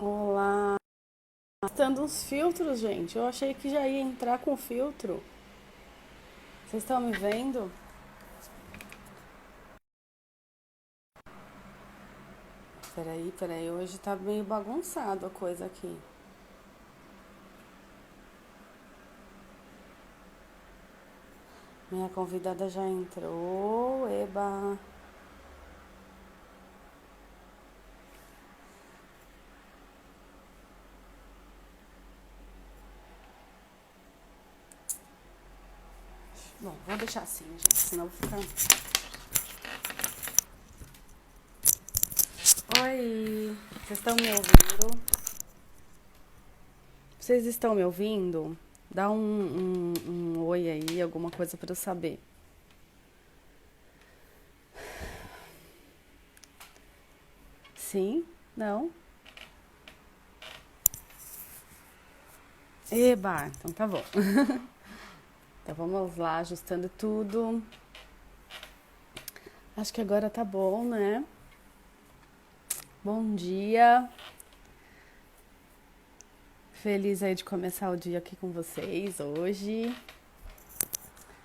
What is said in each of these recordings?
Olá. Testando uns filtros, gente. Eu achei que já ia entrar com filtro. Vocês estão me vendo? Peraí. Hoje tá meio bagunçado a coisa aqui. Minha convidada já entrou. Eba. Bom, vou deixar assim, gente. Senão fica. Oi. Vocês estão me ouvindo? Vocês estão me ouvindo? Dá um oi aí, alguma coisa pra eu saber. Sim? Não? Eba, então tá bom. Então vamos lá, ajustando tudo. Acho que agora tá bom, né? Bom dia. Feliz aí de começar o dia aqui com vocês hoje.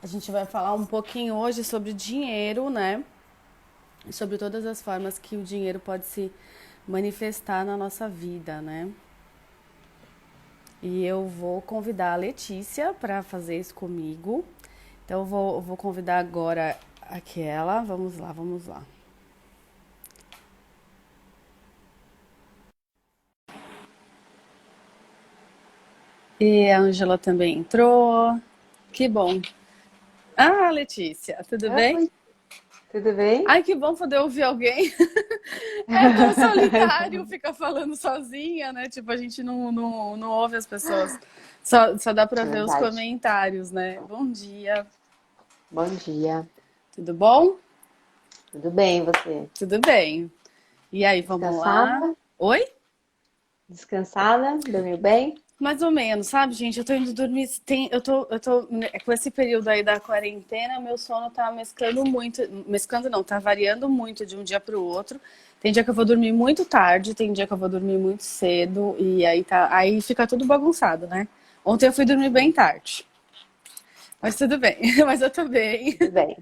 A gente vai falar um pouquinho hoje sobre dinheiro, né? Sobre todas as formas que o dinheiro pode se manifestar na nossa vida, né? E eu vou convidar a Letícia para fazer isso comigo. Então eu vou convidar agora aquela. Vamos lá, vamos lá. E a Ângela também entrou. Que bom. Ah, Letícia, tudo bem? Oi, tudo bem? Ai, que bom poder ouvir alguém. É tão solitário ficar falando sozinha, né? Tipo, a gente não ouve as pessoas. Só dá pra É ver os verdade. comentários, né? Bom dia. Bom dia. Tudo bom? Tudo bem, e você? Tudo bem. E aí, vamos lá? Descansada? Oi? Descansada? Dormiu bem? Mais ou menos, sabe, gente? Eu tô indo dormir. Com esse período aí da quarentena, meu sono tá mesclando muito. Mesclando não, tá variando muito de um dia pro outro. Tem dia que eu vou dormir muito tarde, tem dia que eu vou dormir muito cedo, e aí fica tudo bagunçado, né? Ontem eu fui dormir bem tarde. Mas tudo bem, mas eu tô bem. Tudo bem.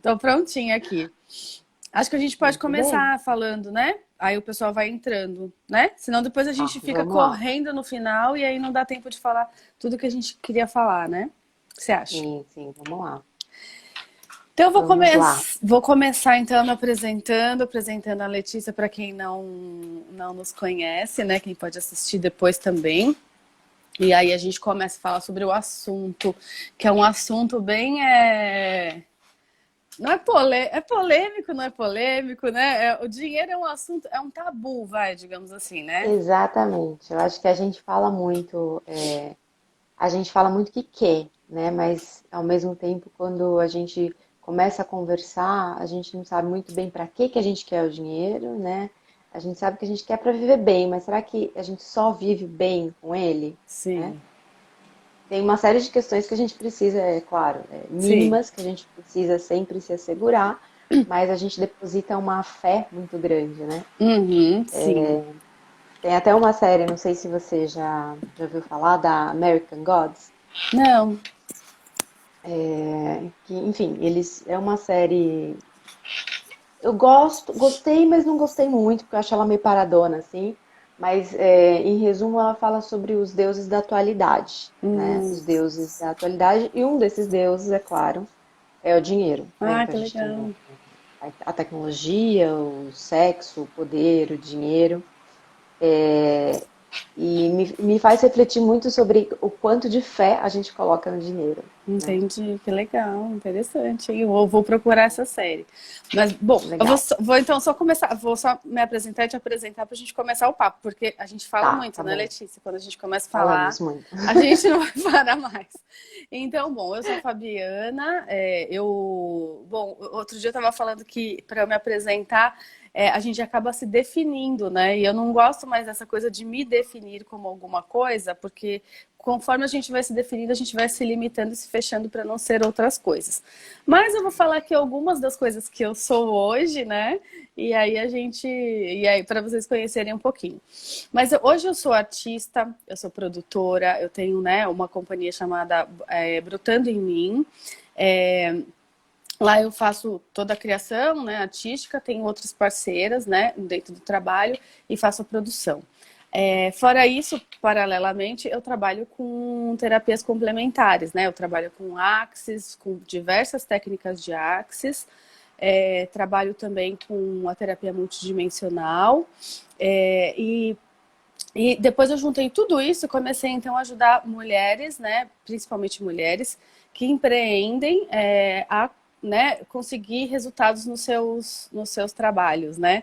Tô prontinha aqui. Acho que a gente pode Muito bem. começar falando, né? Aí o pessoal vai entrando, né? Senão depois a Ó, gente fica vamos lá. correndo no final e aí não dá tempo de falar tudo que a gente queria falar, né? O que você acha? Sim, vamos lá. Então Vamos lá. vou começar então apresentando a Letícia para quem não nos conhece, né? Quem pode assistir depois também. E aí a gente começa a falar sobre o assunto, que é um assunto bem não é, é polêmico, não é polêmico, né? O dinheiro é um assunto, é um tabu, vai, digamos assim, né? Exatamente. Eu acho que a gente fala muito, a gente fala muito que quer, né? Mas ao mesmo tempo, quando a gente começa a conversar, a gente não sabe muito bem para que a gente quer o dinheiro, né? A gente sabe que a gente quer para viver bem, mas será que a gente só vive bem com ele, né? Sim, Tem uma série de questões que a gente precisa, é claro, sim. mínimas, que a gente precisa sempre se assegurar, mas a gente deposita uma fé muito grande, né? Uhum, sim. Tem até uma série, não sei se você já ouviu falar, da American Gods, Não. que, enfim, eles é uma série. Gostei, mas não gostei muito, porque eu acho ela meio paradona, assim. Mas, em resumo, ela fala sobre os deuses da atualidade, né? Os deuses da atualidade, e um desses deuses, é claro, é o dinheiro, né? Ah, Então a que gente tem legal. a tecnologia, o sexo, o poder, o dinheiro. E me faz refletir muito sobre o quanto de fé a gente coloca no dinheiro, né? Entendi, que legal, interessante. Hein? Eu vou procurar essa série. Mas, bom, eu vou, Legal. vou então só começar, vou só me apresentar e te apresentar para a gente começar o papo, porque a gente fala Tá, muito, tá né, bom. Letícia? Quando a gente começa a falar, Falamos muito. a gente não vai parar mais. Então, bom, eu sou a Fabiana. Bom, outro dia eu estava falando que para eu me apresentar, a gente acaba se definindo, né? E eu não gosto mais dessa coisa de me definir como alguma coisa, porque conforme a gente vai se definindo, a gente vai se limitando e se fechando para não ser outras coisas. Mas eu vou falar aqui algumas das coisas que eu sou hoje, né? E aí para vocês conhecerem um pouquinho. Mas hoje eu sou artista, eu sou produtora, eu tenho, né, uma companhia chamada Brotando em Mim. Lá eu faço toda a criação, né, artística, tenho outras parceiras, né, dentro do trabalho e faço a produção. Fora isso, paralelamente, eu trabalho com terapias complementares, né? Eu trabalho com Axis, com diversas técnicas de Axis. Trabalho também com a terapia multidimensional. E depois eu juntei tudo isso e comecei, então, a ajudar mulheres, né? Principalmente mulheres, que empreendem a, né, conseguir resultados nos seus trabalhos, né?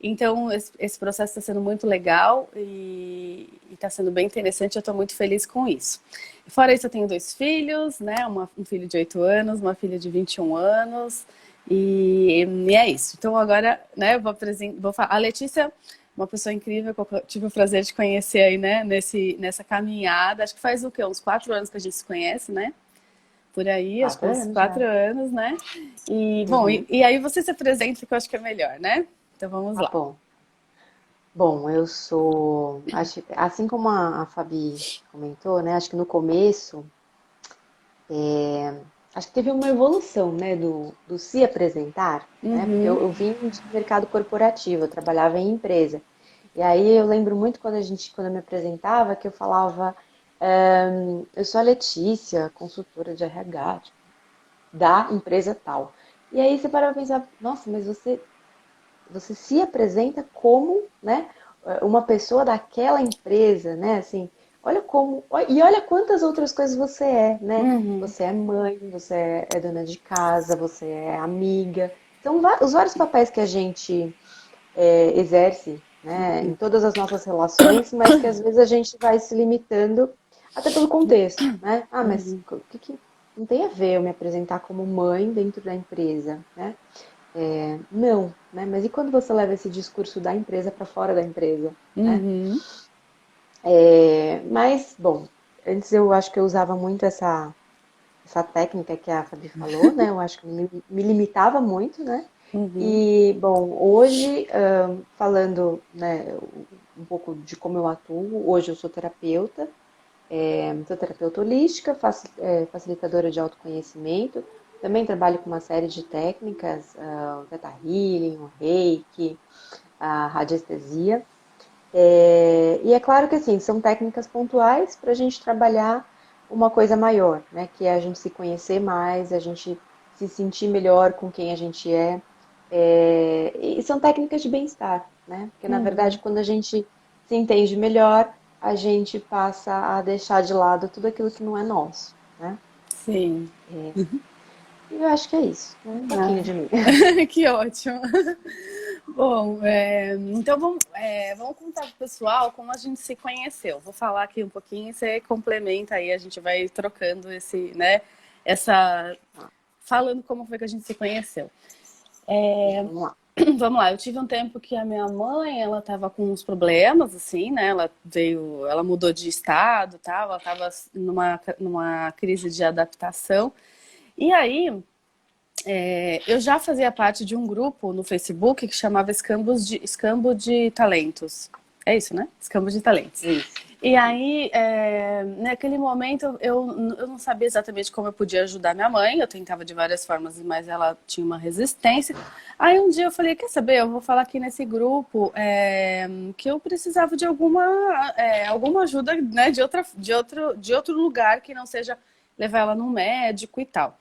Então, esse processo está sendo muito legal e está sendo bem interessante. Eu estou muito feliz com isso. Fora isso, eu tenho 2 filhos, né? Um filho de 8 anos, uma filha de 21 anos. E é isso. Então, agora, né, vou falar. A Letícia, uma pessoa incrível, que eu tive o prazer de conhecer aí, né, nessa caminhada. Acho que faz o quê? Uns 4 anos que a gente se conhece, né? Por aí, acho que 4 uns anos 4 já. anos, né? E, bom, e aí você se apresenta, que eu acho que é melhor, né? Então vamos Tá lá. bom. Bom, eu sou, assim como a Fabi comentou, né? Acho que no começo, acho que teve uma evolução, né, do se apresentar, né? Porque Uhum. eu vim de mercado corporativo, eu trabalhava em empresa. E aí eu lembro muito quando eu me apresentava, que eu falava, eu sou a Letícia, consultora de RH, tipo, da empresa tal. E aí você para pra pensar, nossa, mas você se apresenta como, né, uma pessoa daquela empresa, né, assim, e olha quantas outras coisas você é, né? Uhum. Você é mãe, você é dona de casa, você é amiga. São os vários papéis que a gente exerce, né, em todas as nossas relações, mas que às vezes a gente vai se limitando até pelo contexto, né? Ah, mas o que não tem a ver eu me apresentar como mãe dentro da empresa, né? Não, né? Mas e quando você leva esse discurso da empresa para fora da empresa, né? Uhum. Mas, bom, antes eu acho que eu usava muito essa técnica que a Fabi falou, né? Eu acho que me limitava muito, né? Uhum. E, bom, hoje, falando, né, um pouco de como eu atuo, hoje eu sou terapeuta holística, facilitadora de autoconhecimento, também trabalho com uma série de técnicas, o Theta Healing, o Reiki, a radiestesia. E é claro que assim, são técnicas pontuais para a gente trabalhar uma coisa maior, né? Que é a gente se conhecer mais, a gente se sentir melhor com quem a gente é. E são técnicas de bem-estar, né? Porque na verdade, Uhum. quando a gente se entende melhor, a gente passa a deixar de lado tudo aquilo que não é nosso, né? Sim. E eu acho que é isso, né? Um pouquinho de mim. Que ótimo. Bom, então vamos contar pro pessoal como a gente se conheceu. Vou falar aqui um pouquinho e você complementa aí, a gente vai trocando né, essa, falando como foi que a gente se conheceu. Vamos lá. Vamos lá, eu tive um tempo que a minha mãe, ela tava com uns problemas, assim, né? Ela mudou de estado, tal, ela tava numa crise de adaptação. E aí, eu já fazia parte de um grupo no Facebook que chamava Escambo de Talentos. É isso, né? Escambo de Talentos. Isso. E aí, naquele momento, eu não sabia exatamente como eu podia ajudar minha mãe. Eu tentava de várias formas, mas ela tinha uma resistência. Aí um dia eu falei, quer saber, eu vou falar aqui nesse grupo que eu precisava de alguma ajuda, né, de outro lugar que não seja levar ela num médico e tal.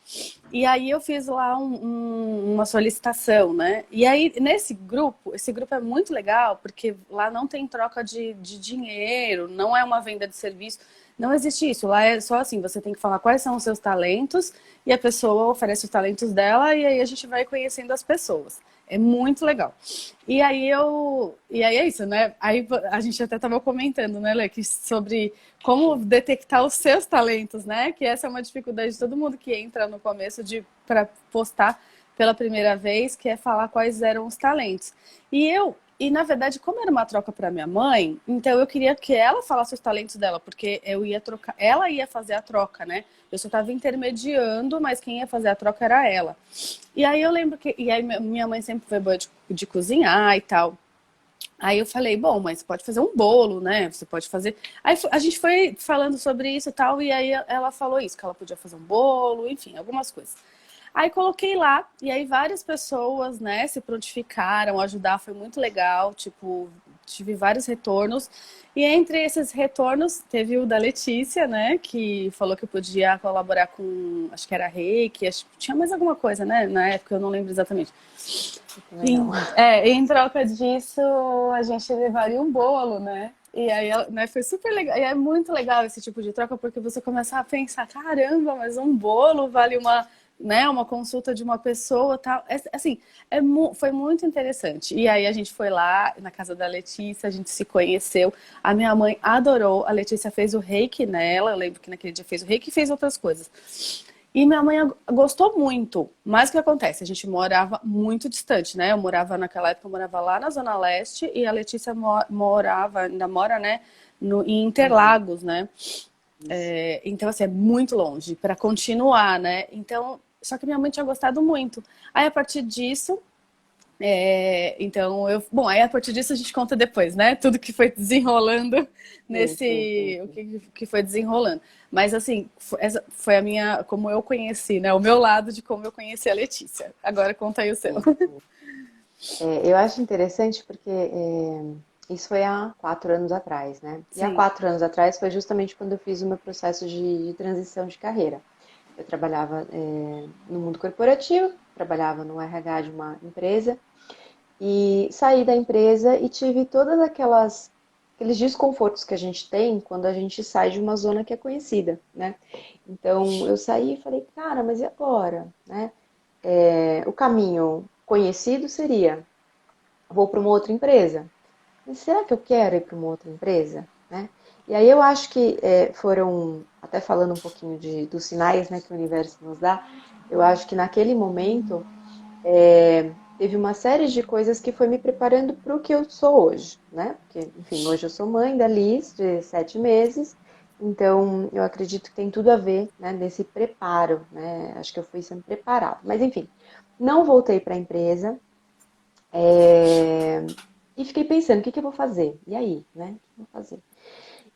E aí eu fiz lá uma solicitação, né? E aí esse grupo é muito legal porque lá não tem troca de dinheiro, não é uma venda de serviço, não existe isso. Lá é só assim, você tem que falar quais são os seus talentos e a pessoa oferece os talentos dela e aí a gente vai conhecendo as pessoas. É muito legal. E aí é isso, né? Aí a gente até estava comentando, né, Lê, sobre como detectar os seus talentos, né? Que essa é uma dificuldade de todo mundo que entra no começo para postar pela primeira vez, que é falar quais eram os talentos. E na verdade, como era uma troca para minha mãe, então eu queria que ela falasse os talentos dela, porque eu ia trocar, ela ia fazer a troca, né? Eu só estava intermediando, mas quem ia fazer a troca era ela. E aí eu lembro que, e aí minha mãe sempre foi boa de cozinhar e tal. Aí eu falei, bom, mas você pode fazer um bolo, né? Você pode fazer. Aí a gente foi falando sobre isso e tal, e aí ela falou isso, que ela podia fazer um bolo, enfim, algumas coisas. Aí coloquei lá, e aí várias pessoas, né, se prontificaram, ajudar, foi muito legal, tipo, tive vários retornos. E entre esses retornos, teve o da Letícia, né, que falou que eu podia colaborar com, acho que era Reiki, acho que tinha mais alguma coisa, né, na época, eu não lembro exatamente. Também não. Em troca disso, a gente levaria um bolo, né? E aí, né, foi super legal. E é muito legal esse tipo de troca, porque você começa a pensar, caramba, mas um bolo vale uma, né, uma consulta de uma pessoa, tal. Assim, foi muito interessante. E aí a gente foi lá na casa da Letícia, a gente se conheceu. A minha mãe adorou. A Letícia fez o reiki nela. Eu lembro que naquele dia fez o reiki e fez outras coisas. E minha mãe gostou muito. Mas o que acontece? A gente morava muito distante, né? Eu morava naquela época, eu morava lá na Zona Leste e a Letícia morava, ainda mora, né, em Uhum, Interlagos, né? isso. Então, assim, é muito longe para continuar, né? Então, só que minha mãe tinha gostado muito. Aí, a partir disso, bom, aí a partir disso a gente conta depois, né? Tudo que foi desenrolando Sim, sim, sim, o sim. que foi desenrolando. Mas assim, essa foi a minha, como eu conheci, né? O meu lado de como eu conheci a Letícia. Agora conta aí o seu. Sim, sim. Eu acho interessante porque isso foi há 4 anos atrás, né? E há Sim. 4 anos atrás foi justamente quando eu fiz o meu processo de transição de carreira. Eu trabalhava no mundo corporativo, trabalhava no RH de uma empresa e saí da empresa e tive todas aqueles desconfortos que a gente tem quando a gente sai de uma zona que é conhecida, né? Então eu saí e falei, cara, mas e agora, né? O caminho conhecido seria vou para uma outra empresa. Mas será que eu quero ir para uma outra empresa? Né? E aí eu acho que foram, até falando um pouquinho dos sinais, né, que o universo nos dá, eu acho que naquele momento teve uma série de coisas que foi me preparando para o que eu sou hoje, né? Porque, enfim, hoje eu sou mãe da Liz, de 7 meses, então eu acredito que tem tudo a ver, né, nesse preparo, né? Acho que eu fui sendo preparada. Mas, enfim, não voltei para a empresa, e fiquei pensando, o que que eu vou fazer? E aí, né? O que eu vou fazer?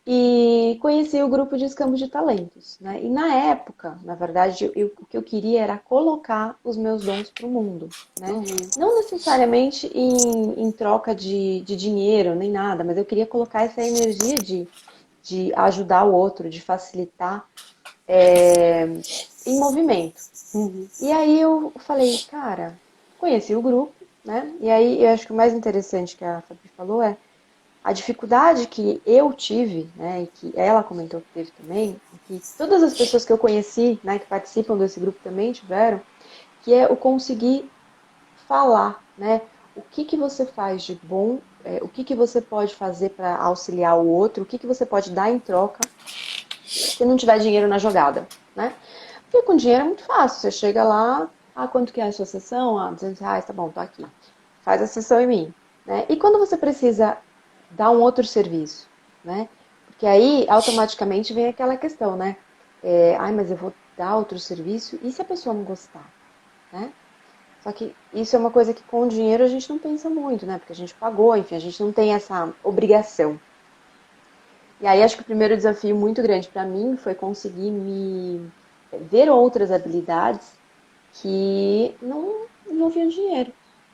E conheci o grupo de escambo de talentos, né? E na época, na verdade, o que eu queria era colocar os meus dons para o mundo, né? Uhum. Não necessariamente em troca de dinheiro, nem nada, mas eu queria colocar essa energia de ajudar o outro, de facilitar em movimento. Uhum. E aí eu falei, cara, conheci o grupo, né? E aí eu acho que o mais interessante que a Fabi falou é a dificuldade que eu tive, né, e que ela comentou que teve também, e que todas as pessoas que eu conheci, né, que participam desse grupo também tiveram, que é o conseguir falar, né, o que que você faz de bom, o que que você pode fazer para auxiliar o outro, o que que você pode dar em troca se não tiver dinheiro na jogada, né? Porque com dinheiro é muito fácil, você chega lá, quanto que é a sua sessão? R$ 200, tá bom, tô aqui. Faz a sessão em mim, né? E quando você precisa dar um outro serviço, né? Porque aí automaticamente vem aquela questão, né? Mas eu vou dar outro serviço e se a pessoa não gostar, né? Só que isso é uma coisa que com o dinheiro a gente não pensa muito, né? Porque a gente pagou, enfim, a gente não tem essa obrigação. E aí acho que o primeiro desafio muito grande para mim foi conseguir me ver outras habilidades que não envolviam dinheiro,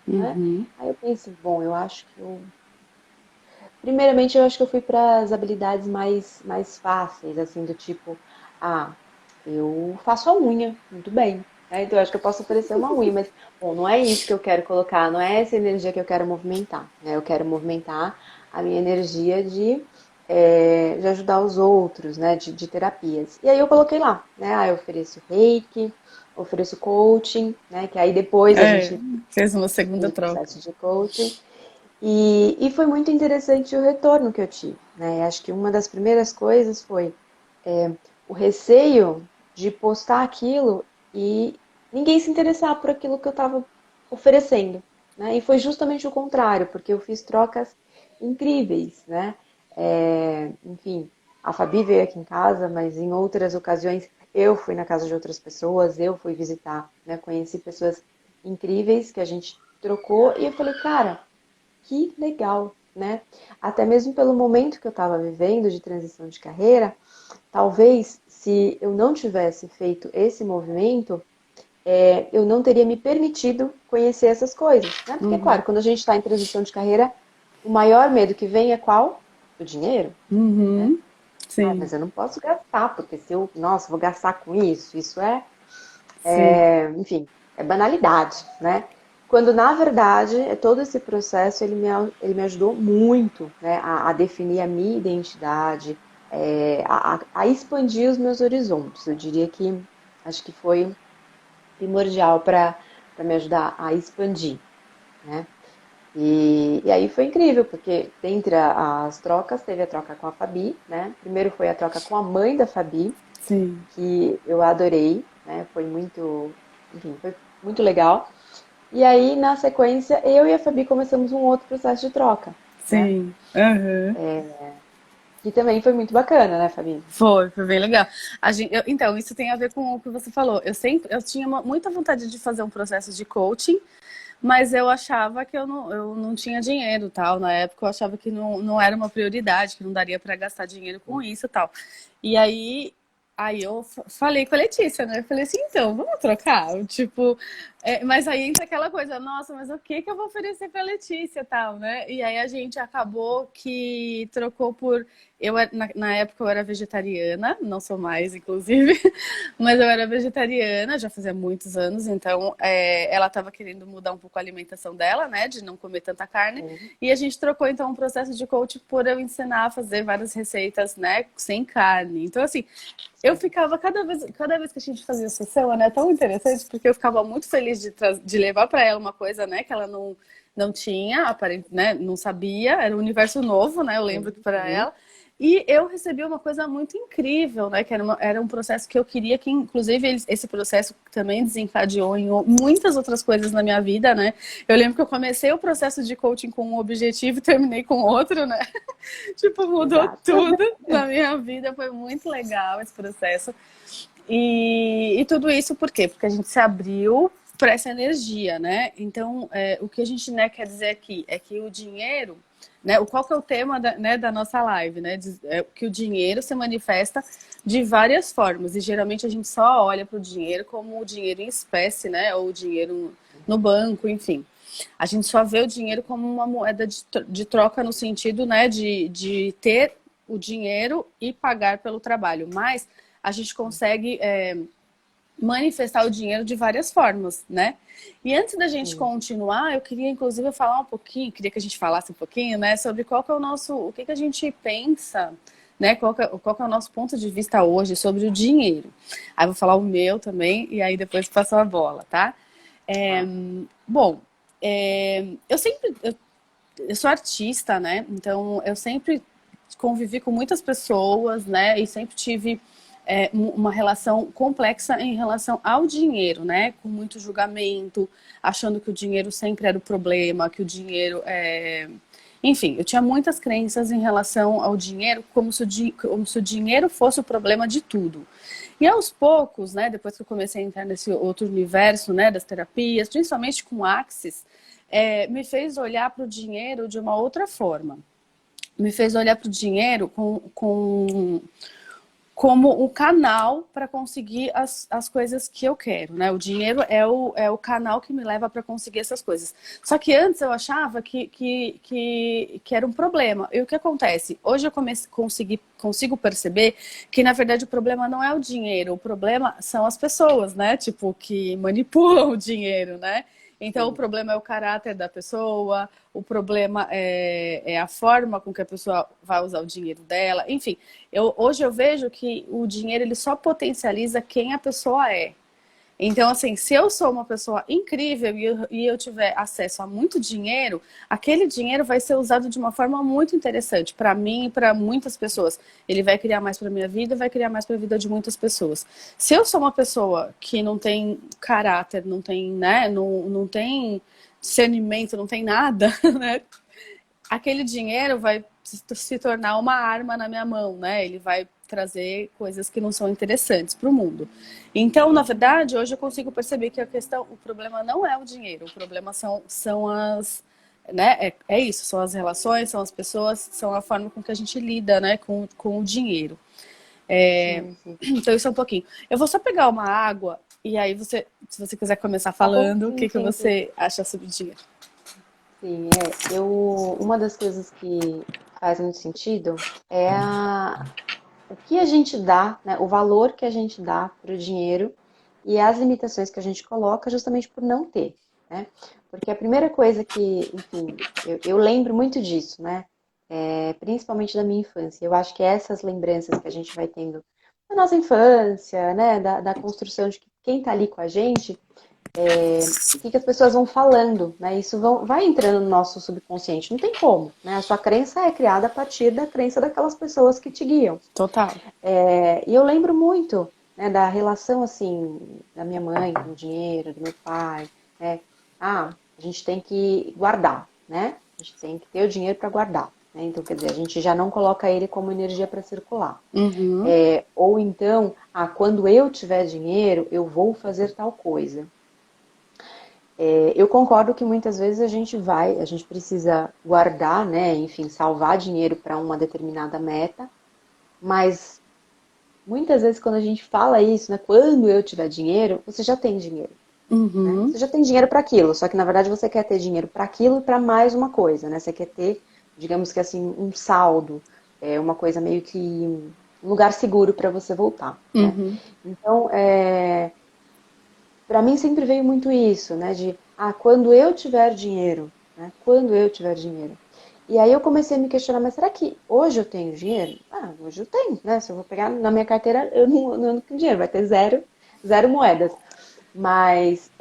né? Uhum. Aí eu penso, bom, eu acho que primeiramente eu acho que eu fui para as habilidades mais fáceis, assim, do tipo, eu faço a unha, muito bem. Né? Então eu acho que eu posso oferecer uma unha, mas bom, não é isso que eu quero colocar, não é essa energia que eu quero movimentar, né? Eu quero movimentar a minha energia de ajudar os outros, né? De terapias. E aí eu coloquei lá, né? Eu ofereço reiki, ofereço coaching, né? Que aí depois a É, gente fez uma fez segunda o troca. processo de coaching. E foi muito interessante o retorno que eu tive, né? Acho que uma das primeiras coisas foi o receio de postar aquilo e ninguém se interessar por aquilo que eu estava oferecendo, né? E foi justamente o contrário, porque eu fiz trocas incríveis, né? Enfim, a Fabi veio aqui em casa, mas em outras ocasiões eu fui na casa de outras pessoas, eu fui visitar, né? Conheci pessoas incríveis que a gente trocou e eu falei, cara, que legal, né? Até mesmo pelo momento que eu estava vivendo de transição de carreira, talvez se eu não tivesse feito esse movimento, eu não teria me permitido conhecer essas coisas, né? Porque, Uhum. claro, quando a gente está em transição de carreira, o maior medo que vem é qual? O dinheiro, né? Uhum. Ah, Sim, mas eu não posso gastar, porque se eu, nossa, vou gastar com isso, sim. enfim, é banalidade, né? Quando, na verdade, todo esse processo, ele me ajudou muito, né, a definir a minha identidade, a expandir os meus horizontes. Eu diria que, acho que foi primordial para me ajudar a expandir, né? E aí foi incrível, porque dentre as trocas, teve a troca com a Fabi, né? Primeiro foi a troca com a mãe da Fabi, Sim, que eu adorei, né? Foi muito, enfim, foi muito legal. E aí, na sequência, eu e a Fabi começamos um outro processo de troca, né? sim. Aham. Que também foi muito bacana, né, Fabi? Foi bem legal. Então, isso tem a ver com o que você falou. Eu tinha muita vontade de fazer um processo de coaching, mas eu achava que eu não tinha dinheiro, tal. Na época eu achava que não era uma prioridade, que não daria para gastar dinheiro com isso, tal. E aí eu falei com a Letícia, né? Eu falei assim, então, vamos trocar? Tipo, mas aí entra aquela coisa, nossa, mas o que que eu vou oferecer para a Letícia, tal, né? E aí a gente acabou que trocou por na época eu era vegetariana, não sou mais, inclusive, mas eu era vegetariana, já fazia muitos anos, então ela estava querendo mudar um pouco a alimentação dela, né, de não comer tanta carne, Sim, e a gente trocou então um processo de coach por eu ensinar a fazer várias receitas, né, sem carne. Então, assim, eu sim. ficava, cada vez que a gente fazia sessão, né, tão interessante, porque eu ficava muito feliz de levar para ela uma coisa, né, que ela não tinha, né, não sabia, era um universo novo, né, eu lembro que para Uhum. ela. E eu recebi uma coisa muito incrível, né? Que era um processo que eu queria que, inclusive, esse processo também desencadeou em muitas outras coisas na minha vida, né? Eu lembro que eu comecei o processo de coaching com um objetivo e terminei com outro, né? Tipo, mudou Exato. tudo na minha vida, foi muito legal esse processo. E tudo isso por quê? Porque a gente se abriu para essa energia, né? Então, o que a gente, né, quer dizer aqui é que o dinheiro, né, qual que é o tema da nossa live, né? Que o dinheiro se manifesta de várias formas e geralmente a gente só olha para o dinheiro como o dinheiro em espécie, né? Ou o dinheiro no banco, enfim. A gente só vê o dinheiro como uma moeda de troca no sentido, né, de ter o dinheiro e pagar pelo trabalho. Mas a gente consegue manifestar o dinheiro de várias formas, né? E antes da gente Sim. continuar, eu queria inclusive falar um pouquinho, queria que a gente falasse um pouquinho, né, sobre qual que é o que a gente pensa, né, qual que é o nosso ponto de vista hoje sobre o dinheiro. Aí eu vou falar o meu também e aí depois passo a bola, tá? É, Tá. bom, eu sou artista, né? Então eu sempre convivi com muitas pessoas, né? E sempre tive uma relação complexa em relação ao dinheiro, né? Com muito julgamento, achando que o dinheiro sempre era o problema, que o dinheiro é. Enfim, eu tinha muitas crenças em relação ao dinheiro, como se o dinheiro fosse o problema de tudo. E aos poucos, né, depois que eu comecei a entrar nesse outro universo, né, das terapias, principalmente com Axis, me fez olhar para o dinheiro de uma outra forma. Me fez olhar para o dinheiro como um canal para conseguir as coisas que eu quero, né? O dinheiro é o canal que me leva para conseguir essas coisas. Só que antes eu achava que era um problema. E o que acontece? Hoje eu consigo perceber que, na verdade, o problema não é o dinheiro, o problema são as pessoas, né? Tipo, que manipulam o dinheiro, né? Então, o Sim. problema é o caráter da pessoa, o problema é a forma com que a pessoa vai usar o dinheiro dela. Enfim, hoje eu vejo que o dinheiro ele só potencializa quem a pessoa é. Então, assim, se eu sou uma pessoa incrível e eu tiver acesso a muito dinheiro, aquele dinheiro vai ser usado de uma forma muito interessante para mim e para muitas pessoas. Ele vai criar mais para minha vida, vai criar mais para a vida de muitas pessoas. Se eu sou uma pessoa que não tem caráter, não tem, né, não tem discernimento, não tem nada, né? Aquele dinheiro vai se tornar uma arma na minha mão, né? Ele vai trazer coisas que não são interessantes para o mundo. Então, na verdade, hoje eu consigo perceber que o problema não é o dinheiro, o problema são as, né? É isso, são as relações, são as pessoas, são a forma com que a gente lida, né? Com o dinheiro. Sim, sim. Então, isso é um pouquinho. Eu vou só pegar uma água e aí se você quiser começar Tá bom, falando, o sim, que sim, sim. você acha sobre o dinheiro? Sim, uma das coisas que faz muito sentido é o que a gente dá, né, o valor que a gente dá para o dinheiro e as limitações que a gente coloca justamente por não ter, né? Porque a primeira coisa que, enfim, eu lembro muito disso, né? Principalmente da minha infância. Eu acho que essas lembranças que a gente vai tendo da nossa infância, né, da construção de quem está ali com a gente, o que as pessoas vão falando, né? Isso vai entrando no nosso subconsciente, não tem como, né? A sua crença é criada a partir da crença daquelas pessoas que te guiam. Total. E eu lembro muito, né, da relação, assim, da minha mãe com o dinheiro, do meu pai, né? A gente tem que guardar, né? A gente tem que ter o dinheiro para guardar, né? Então, quer dizer, a gente já não coloca ele como energia para circular. Uhum. Ou então, quando eu tiver dinheiro, eu vou fazer tal coisa. Eu concordo que muitas vezes a gente precisa guardar, né? Enfim, salvar dinheiro para uma determinada meta, mas muitas vezes quando a gente fala isso, né? Quando eu tiver dinheiro, você já tem dinheiro, né? Uhum. Você já tem dinheiro para aquilo, só que na verdade você quer ter dinheiro para aquilo e para mais uma coisa, né? Você quer ter, digamos que assim, um saldo, uma coisa meio que um lugar seguro para você voltar, né? Uhum. Então, para mim sempre veio muito isso, né? Quando eu tiver dinheiro, né? Quando eu tiver dinheiro. E aí eu comecei a me questionar, mas será que hoje eu tenho dinheiro? Hoje eu tenho, né? Se eu vou pegar na minha carteira, eu não tenho dinheiro, vai ter zero moedas. Mas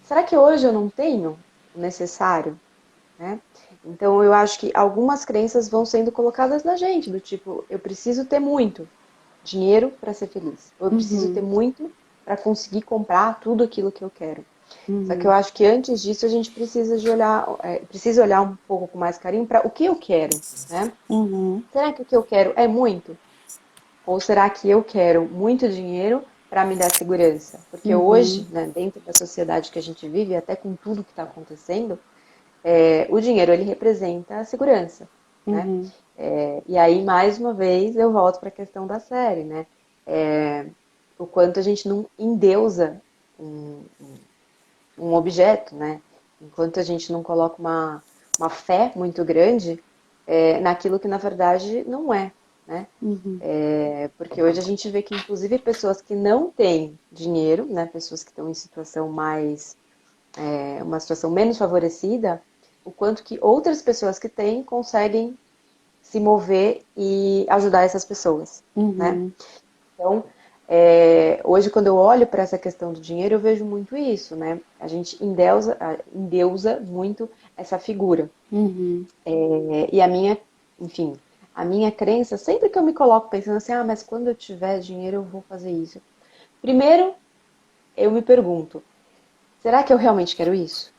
será que hoje eu não tenho o necessário, né? Então eu acho que algumas crenças vão sendo colocadas na gente, do tipo, eu preciso ter muito dinheiro para ser feliz. Ou eu preciso ter Uhum. muito para conseguir comprar tudo aquilo que eu quero. Só que eu Uhum. acho que antes disso a gente precisa olhar um pouco com mais carinho para o que eu quero, né? Uhum. Será que o que eu quero é muito? Ou será que eu quero muito dinheiro para me dar segurança? Porque Uhum. hoje, né, dentro da sociedade que a gente vive, até com tudo que está acontecendo, o dinheiro ele representa a segurança, né? Uhum. E aí, mais uma vez, eu volto para a questão da série, né? O quanto a gente não endeusa um, um objeto, né? Enquanto a gente não coloca uma fé muito grande naquilo que na verdade não é, né? Uhum. Porque hoje a gente vê que inclusive pessoas que não têm dinheiro, né? Pessoas que estão em situação uma situação menos favorecida, o quanto que outras pessoas que têm conseguem se mover e ajudar essas pessoas, né? Uhum. Então, hoje, quando eu olho para essa questão do dinheiro, eu vejo muito isso, né? A gente endeusa muito essa figura. Uhum. E enfim, a minha crença, sempre que eu me coloco pensando assim, mas quando eu tiver dinheiro eu vou fazer isso. Primeiro, eu me pergunto, será que eu realmente quero isso?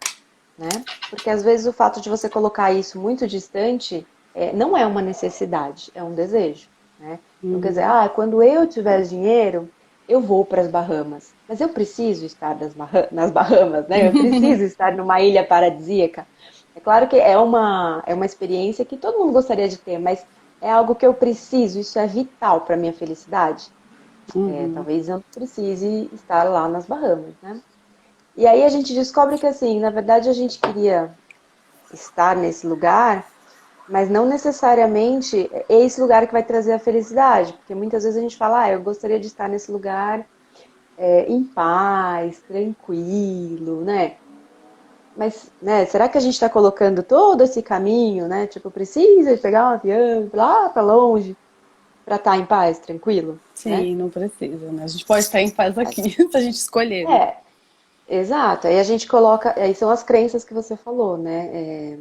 Né? Porque às vezes o fato de você colocar isso muito distante não é uma necessidade, é um desejo, né? Então quer dizer, Uhum. quando eu tiver dinheiro, eu vou para as Bahamas. Mas eu preciso estar nas Bahamas, né? Eu preciso estar numa ilha paradisíaca. É claro que é uma experiência que todo mundo gostaria de ter, mas é algo que eu preciso, isso é vital para minha felicidade. Uhum. Talvez eu não precise estar lá nas Bahamas, né? E aí a gente descobre que, assim, na verdade a gente queria estar nesse lugar, mas não necessariamente é esse lugar que vai trazer a felicidade, porque muitas vezes a gente fala, eu gostaria de estar nesse lugar em paz, tranquilo, né? Mas, né, será que a gente está colocando todo esse caminho, né? Tipo, precisa pegar um avião, ir lá para longe. para estar em paz, tranquilo, né? Sim, não precisa, né? A gente pode estar em paz aqui, se a gente escolher, né? É, exato. Aí a gente coloca, aí são as crenças que você falou, né?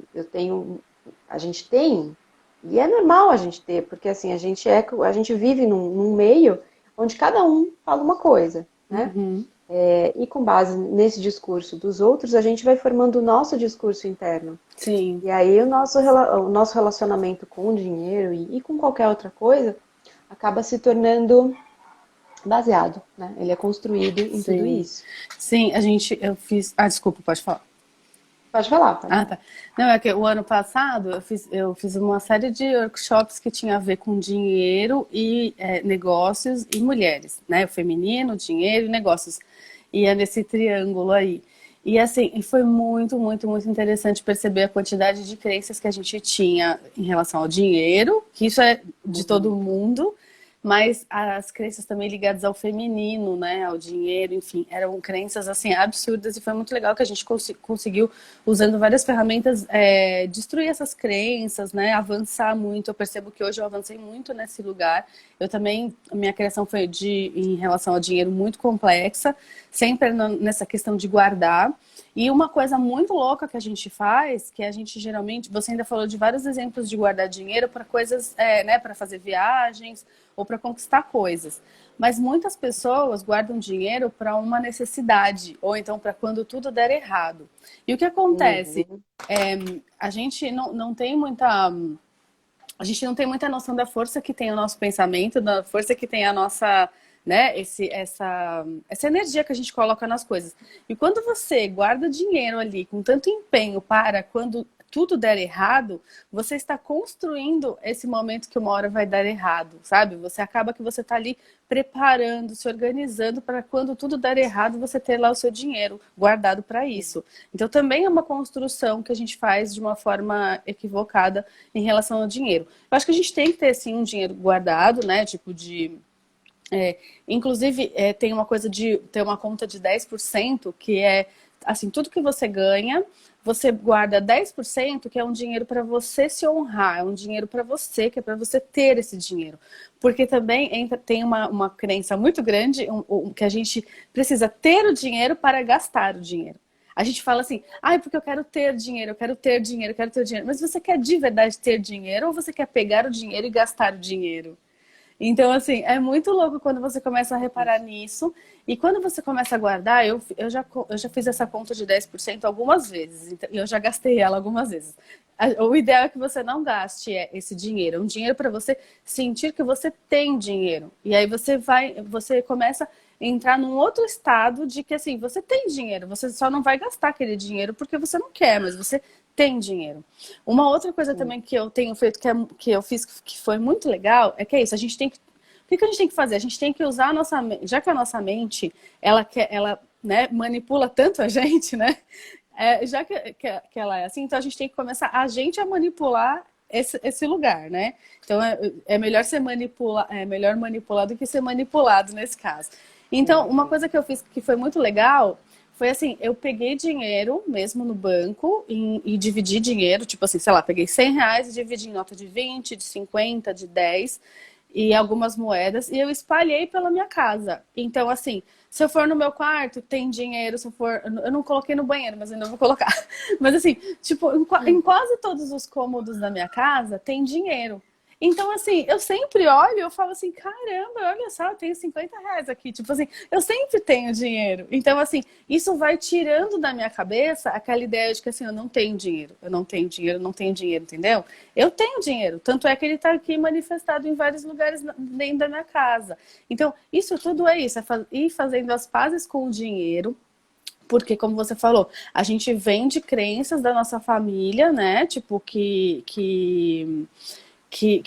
A gente tem, e é normal a gente ter, porque assim, a gente vive num meio onde cada um fala uma coisa, né? Uhum. E com base nesse discurso dos outros, a gente vai formando o nosso discurso interno. Sim, E aí o nosso relacionamento com o dinheiro e com qualquer outra coisa acaba se tornando baseado, né? Ele é construído em tudo sim. isso. Sim, eu fiz. Ah, desculpa, pode falar. Pode falar, pode Ah, falar. tá. Não, é que o ano passado eu fiz uma série de workshops que tinha a ver com dinheiro e negócios e mulheres, né? O feminino, dinheiro e negócios. E é nesse triângulo aí. E assim, e foi muito, muito, muito interessante perceber a quantidade de crenças que a gente tinha em relação ao dinheiro, que isso é de todo Uhum. mundo, mas as crenças também ligadas ao feminino, né, ao dinheiro, enfim, eram crenças assim absurdas e foi muito legal que a gente conseguiu, usando várias ferramentas, destruir essas crenças, né, avançar muito. Eu percebo que hoje eu avancei muito nesse lugar. Eu também, a minha criação foi em relação ao dinheiro muito complexa, sempre nessa questão de guardar. E uma coisa muito louca que a gente faz, que a gente geralmente, você ainda falou de vários exemplos de guardar dinheiro para coisas, né, para fazer viagens ou para conquistar coisas. Mas muitas pessoas guardam dinheiro para uma necessidade, ou então para quando tudo der errado. E o que acontece? Uhum. A gente não tem muita. A gente não tem muita noção da força que tem o nosso pensamento, da força que tem a nossa, né, essa energia que a gente coloca nas coisas. E quando você guarda dinheiro ali com tanto empenho para quando tudo der errado, você está construindo esse momento que uma hora vai dar errado, sabe? Você acaba que você está ali preparando, se organizando para quando tudo der errado, você ter lá o seu dinheiro guardado para isso. Então também é uma construção que a gente faz de uma forma equivocada em relação ao dinheiro. Eu acho que a gente tem que ter, sim, um dinheiro guardado, né? Tipo de. Inclusive, tem uma coisa de ter uma conta de 10% que é assim, tudo que você ganha, você guarda 10% que é um dinheiro para você se honrar, é um dinheiro para você, que é para você ter esse dinheiro. Porque também tem uma crença muito grande que a gente precisa ter o dinheiro para gastar o dinheiro. A gente fala assim, porque eu quero ter dinheiro, eu quero ter dinheiro, eu quero ter dinheiro. Mas você quer de verdade ter dinheiro ou você quer pegar o dinheiro e gastar o dinheiro? Então, assim, é muito louco quando você começa a reparar nisso. E quando você começa a guardar, eu já fiz essa conta de 10% algumas vezes. Então, eu já gastei ela algumas vezes. O ideal é que você não gaste esse dinheiro. É um dinheiro para você sentir que você tem dinheiro. E aí você começa a entrar num outro estado de que, assim, você tem dinheiro. Você só não vai gastar aquele dinheiro porque você não quer, mas você tem dinheiro. Uma outra coisa Sim. também que eu tenho feito, que eu fiz, que foi muito legal, é que é isso, a gente tem que. O que a gente tem que fazer? A gente tem que usar a nossa mente, já que a nossa mente, ela né, manipula tanto a gente, né? Já que ela é assim, então a gente tem que começar a gente a manipular esse lugar, né? Então é melhor é melhor manipular do que ser manipulado nesse caso. Então, uma Uhum. coisa que eu fiz que foi muito legal foi assim, eu peguei dinheiro mesmo no banco e dividi dinheiro, tipo assim, sei lá, peguei R$ 100 e dividi em nota de 20, de 50, de 10 e algumas moedas e eu espalhei pela minha casa. Então, assim, se eu for no meu quarto, tem dinheiro, se eu for... Eu não coloquei no banheiro, mas ainda vou colocar. Mas assim, tipo, em quase todos os cômodos da minha casa tem dinheiro. Então, assim, eu sempre olho e eu falo assim, caramba, olha só, eu tenho R$ 50 aqui. Tipo assim, eu sempre tenho dinheiro. Então, assim, isso vai tirando da minha cabeça aquela ideia de que assim, eu não tenho dinheiro, eu não tenho dinheiro, eu não tenho dinheiro, entendeu? Eu tenho dinheiro, tanto é que ele está aqui manifestado em vários lugares dentro da minha casa. Então, isso tudo é isso, ir fazendo as pazes com o dinheiro, porque, como você falou, a gente vem de crenças da nossa família, né? Tipo, que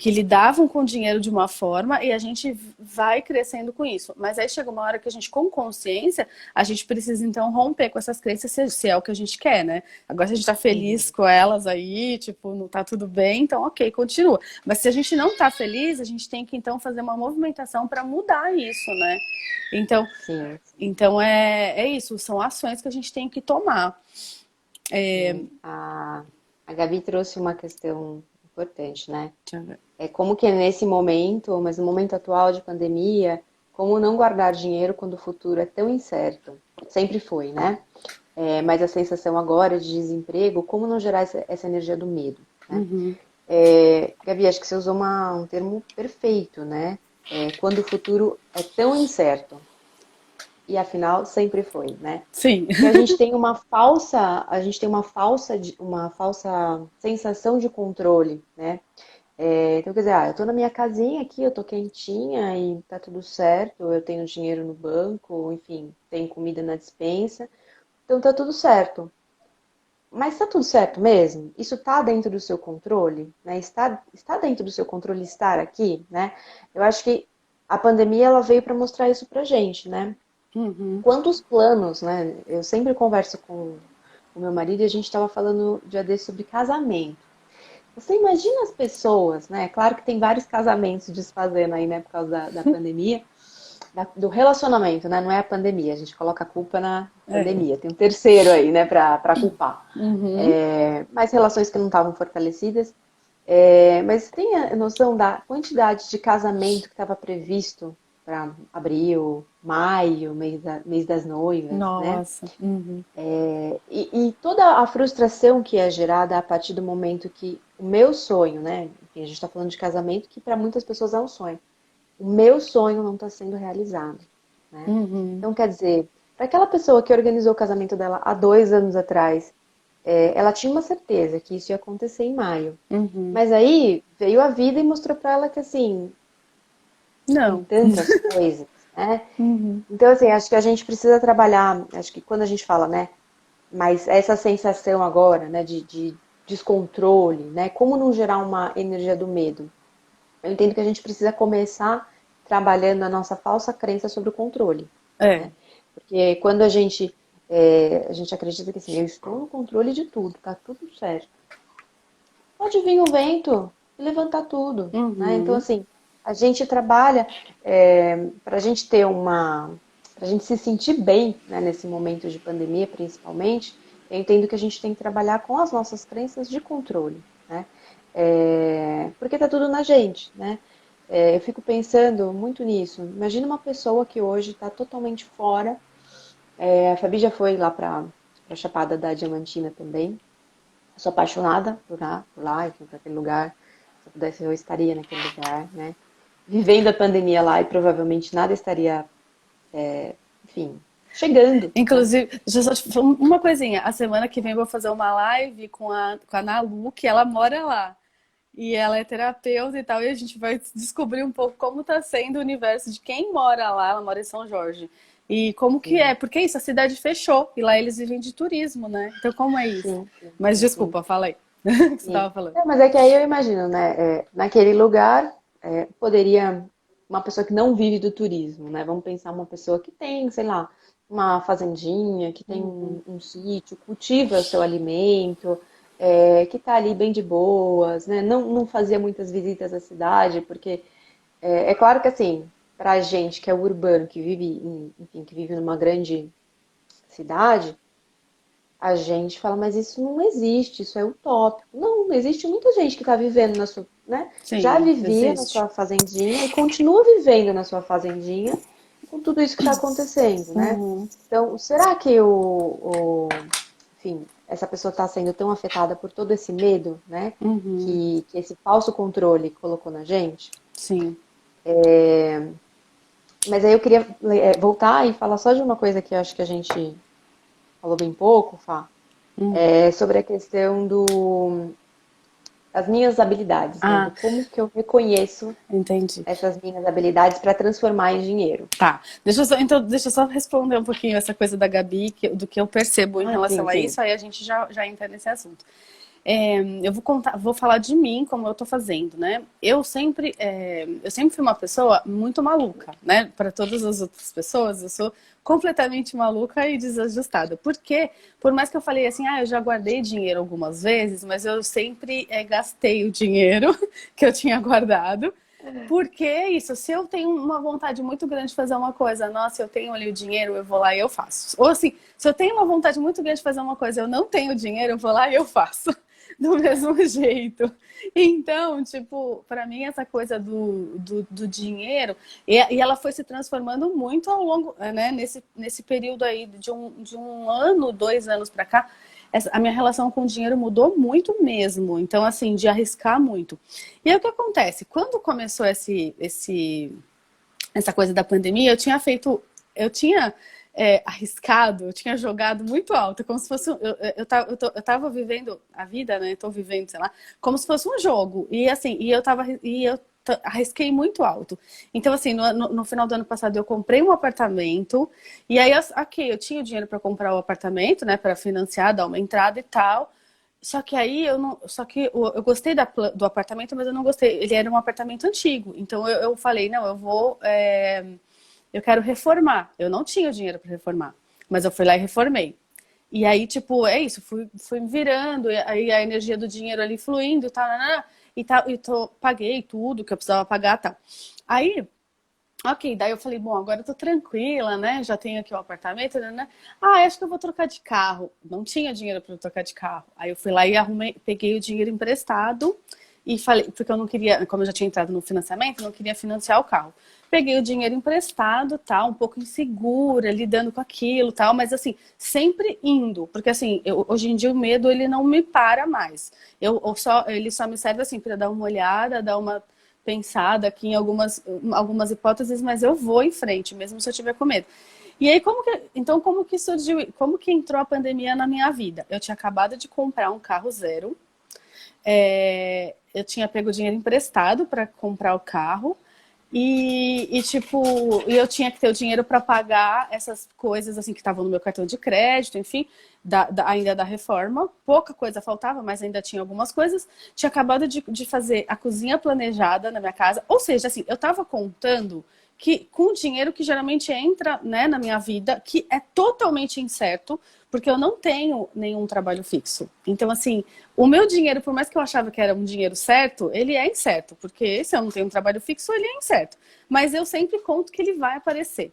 lidavam com o dinheiro de uma forma e a gente vai crescendo com isso. Mas aí chega uma hora que a gente, com consciência, a gente precisa então romper com essas crenças se é o que a gente quer, né? Agora se a gente tá feliz Uhum. com elas aí, tipo, não tá tudo bem, então ok, continua. Mas se a gente não tá feliz, a gente tem que então fazer uma movimentação para mudar isso, né? Então, Sim, então é isso, são ações que a gente tem que tomar. sim. A Gabi trouxe uma questão importante, né? Deixa eu ver. É como que é nesse momento, mas no momento atual de pandemia, como não guardar dinheiro quando o futuro é tão incerto? Sempre foi, né? Mas a sensação agora de desemprego, como não gerar essa energia do medo, né? Uhum. Gabi, acho que você usou um termo perfeito, né? Quando o futuro é tão incerto, e afinal sempre foi, né? Sim. Porque a gente tem uma falsa sensação de controle, né? Então, quer dizer, eu tô na minha casinha aqui, eu tô quentinha e tá tudo certo, eu tenho dinheiro no banco, enfim, tem comida na despensa, então tá tudo certo. Mas tá tudo certo mesmo? Isso tá dentro do seu controle, né? Está dentro do seu controle estar aqui, né? Eu acho que a pandemia ela veio para mostrar isso pra gente, né? Uhum. Quantos planos, né? Eu sempre converso com o meu marido e a gente estava falando dia desse sobre casamento. Você imagina as pessoas, né? Claro que tem vários casamentos desfazendo aí, né, por causa da pandemia, do relacionamento, né? Não é a pandemia, a gente coloca a culpa na É. pandemia. Tem um terceiro aí, né, para culpar. Uhum. Mas relações que não estavam fortalecidas. Mas você tem a noção da quantidade de casamento que estava previsto para abril, maio, mês das noivas, né? Nossa. Uhum. E toda a frustração que é gerada a partir do momento que o meu sonho, né? Enfim, a gente está falando de casamento que para muitas pessoas é um sonho. O meu sonho não está sendo realizado, né? Uhum. Então, quer dizer, para aquela pessoa que organizou o casamento dela há 2 anos atrás, ela tinha uma certeza que isso ia acontecer em maio. Uhum. Mas aí veio a vida e mostrou para ela que assim, tem Não. tantas coisas, né? Uhum. Então, assim, acho que a gente precisa trabalhar, acho que quando a gente fala, né? Mas essa sensação agora, né, de descontrole, né? Como não gerar uma energia do medo? Eu entendo que a gente precisa começar trabalhando a nossa falsa crença sobre o controle, É. né? Porque quando a gente acredita que assim, eu estou no controle de tudo, tá tudo certo. Pode vir o vento e levantar tudo, né? Então, Uhum. assim, a gente trabalha para a gente para a gente se sentir bem, né, nesse momento de pandemia, principalmente. Eu entendo que a gente tem que trabalhar com as nossas crenças de controle, né? Porque tá tudo na gente, né? Eu fico pensando muito nisso. Imagina uma pessoa que hoje está totalmente fora. A Fabi já foi lá para a Chapada da Diamantina também. Eu sou apaixonada por lá, enfim, por aquele lugar. Se eu pudesse, eu estaria naquele lugar, né? Vivendo a pandemia lá e provavelmente nada estaria, enfim, chegando, né? Inclusive, deixa eu só te falar uma coisinha. A semana que vem eu vou fazer uma live com a Nalu, que ela mora lá. E ela é terapeuta e tal, e a gente vai descobrir um pouco como está sendo o universo de quem mora lá. Ela mora em São Jorge. E como que é, Sim, porque isso, a cidade fechou e lá eles vivem de turismo, né? Então como é isso? sim, sim, Mas sim. desculpa, fala aí. O que você Sim. estava falando. Mas é que aí eu imagino, né? Naquele lugar, poderia uma pessoa que não vive do turismo, né? Vamos pensar uma pessoa que tem, sei lá, uma fazendinha, que tem um sítio, cultiva o seu alimento, que está ali bem de boas, né? Não fazia muitas visitas à cidade, porque é claro que assim, para a gente que é urbano, que vive, enfim, que vive numa grande cidade, a gente fala, mas isso não existe, isso é utópico. Não, existe muita gente que está vivendo na sua, né? Já Sim, vivia na existe. sua fazendinha e continua vivendo na sua fazendinha com tudo isso que está acontecendo, né? Uhum, Então, será que enfim, essa pessoa está sendo tão afetada por todo esse medo, né? uhum, Que esse falso controle colocou na gente? sim. Mas aí eu queria voltar e falar só de uma coisa que eu acho que a gente falou bem pouco, Fá, sobre a questão das minhas habilidades, né? Do Ah, como que eu reconheço entendi. essas minhas habilidades para transformar em dinheiro. Tá. Deixa eu só responder um pouquinho essa coisa da Gabi, do que eu percebo em Ah, sim, relação a sim. isso, aí a gente já entra nesse assunto. Eu vou falar de mim, como eu tô fazendo, né? Eu sempre fui uma pessoa muito maluca, né? Para todas as outras pessoas, eu sou completamente maluca e desajustada. Porque, por mais que eu falei assim, eu já guardei dinheiro algumas vezes, mas eu sempre gastei o dinheiro que eu tinha guardado. Porque é isso, se eu tenho uma vontade muito grande de fazer uma coisa, nossa, eu tenho ali o dinheiro, eu vou lá e eu faço. Ou assim, se eu tenho uma vontade muito grande de fazer uma coisa, eu não tenho dinheiro, eu vou lá e eu faço. do mesmo jeito. Então, tipo, para mim essa coisa do dinheiro, e ela foi se transformando muito ao longo, né, nesse período aí de um ano, 2 anos para cá, a minha relação com o dinheiro mudou muito mesmo. Então, assim, de arriscar muito. E aí o que acontece? Quando começou essa coisa da pandemia, eu tinha arriscado, eu tinha jogado muito alto, como se fosse. Eu tava vivendo a vida, né? Tô vivendo, sei lá, como se fosse um jogo. E assim, arrisquei muito alto. Então, assim, no final do ano passado eu comprei um apartamento, e aí, ok, eu tinha o dinheiro para comprar o apartamento, né? Para financiar, dar uma entrada e tal. Só que aí eu não. Só que eu gostei do apartamento, mas eu não gostei. Ele era um apartamento antigo. Então eu falei, não, eu vou. Eu quero reformar. Eu não tinha dinheiro para reformar, mas eu fui lá e reformei. E aí, tipo, é isso, fui me virando, e aí a energia do dinheiro ali fluindo e tal, paguei tudo que eu precisava pagar e tal. Aí, ok, daí eu falei, bom, agora eu tô tranquila, né? Já tenho aqui o apartamento, né? Ah, acho que eu vou trocar de carro. Não tinha dinheiro para trocar de carro. Aí eu fui lá e peguei o dinheiro emprestado e falei, porque eu não queria, como eu já tinha entrado no financiamento, eu não queria financiar o carro. Peguei o dinheiro emprestado, tal, um pouco insegura, lidando com aquilo, tal, mas assim, sempre indo, porque assim, hoje em dia o medo ele não me para mais. Ele só me serve assim para dar uma olhada, dar uma pensada aqui em algumas hipóteses, mas eu vou em frente, mesmo se eu tiver com medo. E aí, como que surgiu, como que entrou a pandemia na minha vida? Eu tinha acabado de comprar um carro zero, eu tinha pego dinheiro emprestado para comprar o carro, tipo, eu tinha que ter o dinheiro para pagar essas coisas assim que estavam no meu cartão de crédito, enfim, ainda da reforma. Pouca coisa faltava, mas ainda tinha algumas coisas. Tinha acabado de fazer a cozinha planejada na minha casa. Ou seja, assim, eu estava contando que com o dinheiro que geralmente entra, né, na minha vida, que é totalmente incerto, porque eu não tenho nenhum trabalho fixo. Então, assim, o meu dinheiro, por mais que eu achava que era um dinheiro certo, ele é incerto, porque se eu não tenho um trabalho fixo, ele é incerto. Mas eu sempre conto que ele vai aparecer,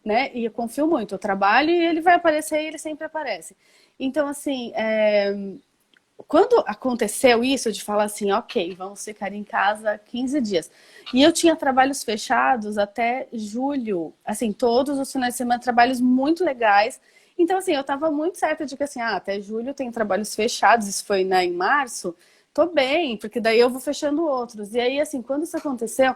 né? E eu confio muito, eu trabalho e ele vai aparecer e ele sempre aparece. Então, assim, quando aconteceu isso de falar assim, ok, vamos ficar em casa 15 dias. E eu tinha trabalhos fechados até julho, assim, todos os finais de semana, trabalhos muito legais. Então, assim, eu estava muito certa de que, assim, até julho tem trabalhos fechados, isso foi, né, em março, tô bem, porque daí eu vou fechando outros. E aí, assim, quando isso aconteceu,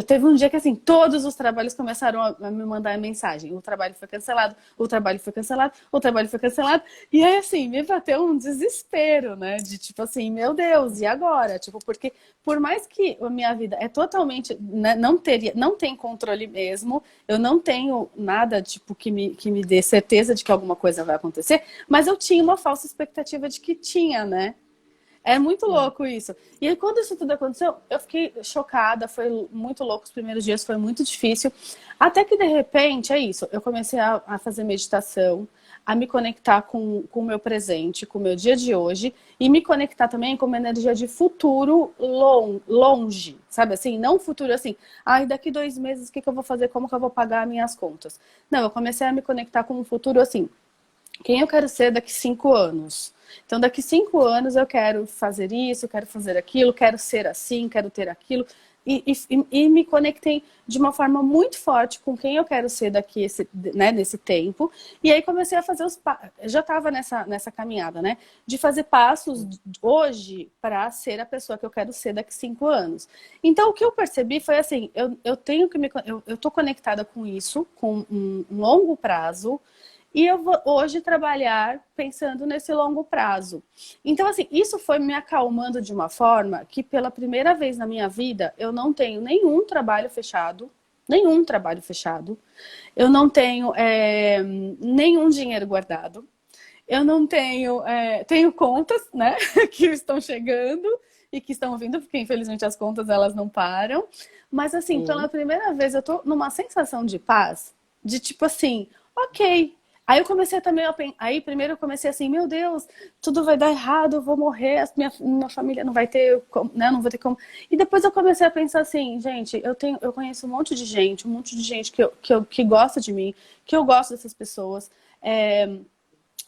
teve um dia que, assim, todos os trabalhos começaram a me mandar mensagem. O trabalho foi cancelado, o trabalho foi cancelado, o trabalho foi cancelado. E aí, assim, me bateu um desespero, né? De tipo assim, meu Deus, e agora? Tipo, porque por mais que a minha vida é totalmente, né, não tem controle mesmo, eu não tenho nada, tipo, que me dê certeza de que alguma coisa vai acontecer, mas eu tinha uma falsa expectativa de que tinha, né? É muito louco isso. E aí, quando isso tudo aconteceu, eu fiquei chocada, foi muito louco. Os primeiros dias foi muito difícil. Até que, de repente, é isso. Eu comecei a fazer meditação, a me conectar com o meu presente, com o meu dia de hoje, e me conectar também com uma energia de futuro longe, sabe assim? Não futuro assim, ai, daqui 2 meses, o que eu vou fazer? Como que eu vou pagar minhas contas? Não, eu comecei a me conectar com um futuro assim, quem eu quero ser daqui 5 anos. Então, daqui 5 anos eu quero fazer isso, quero fazer aquilo, quero ser assim, quero ter aquilo. E me conectei de uma forma muito forte com quem eu quero ser daqui né, nesse tempo. E aí comecei a fazer os passos. Já estava nessa caminhada, né? De fazer passos hoje para ser a pessoa que eu quero ser daqui 5 anos. Então, o que eu percebi foi assim: eu tenho que eu estou conectada com isso, com um longo prazo. E eu vou hoje trabalhar pensando nesse longo prazo. Então, assim, isso foi me acalmando de uma forma que, pela primeira vez na minha vida, eu não tenho nenhum trabalho fechado. Nenhum trabalho fechado. Eu não tenho nenhum dinheiro guardado. Eu não tenho... tenho contas, né? Que estão chegando e que estão vindo, porque infelizmente as contas elas não param. Mas, assim, pela Sim. primeira vez eu tô numa sensação de paz, de tipo assim, ok. Aí eu comecei também aí primeiro eu comecei assim, meu Deus, tudo vai dar errado, eu vou morrer, minha família não vai ter, né, não vou ter como. E depois eu comecei a pensar assim, gente, eu conheço um monte de gente que gosta de mim, que eu gosto dessas pessoas.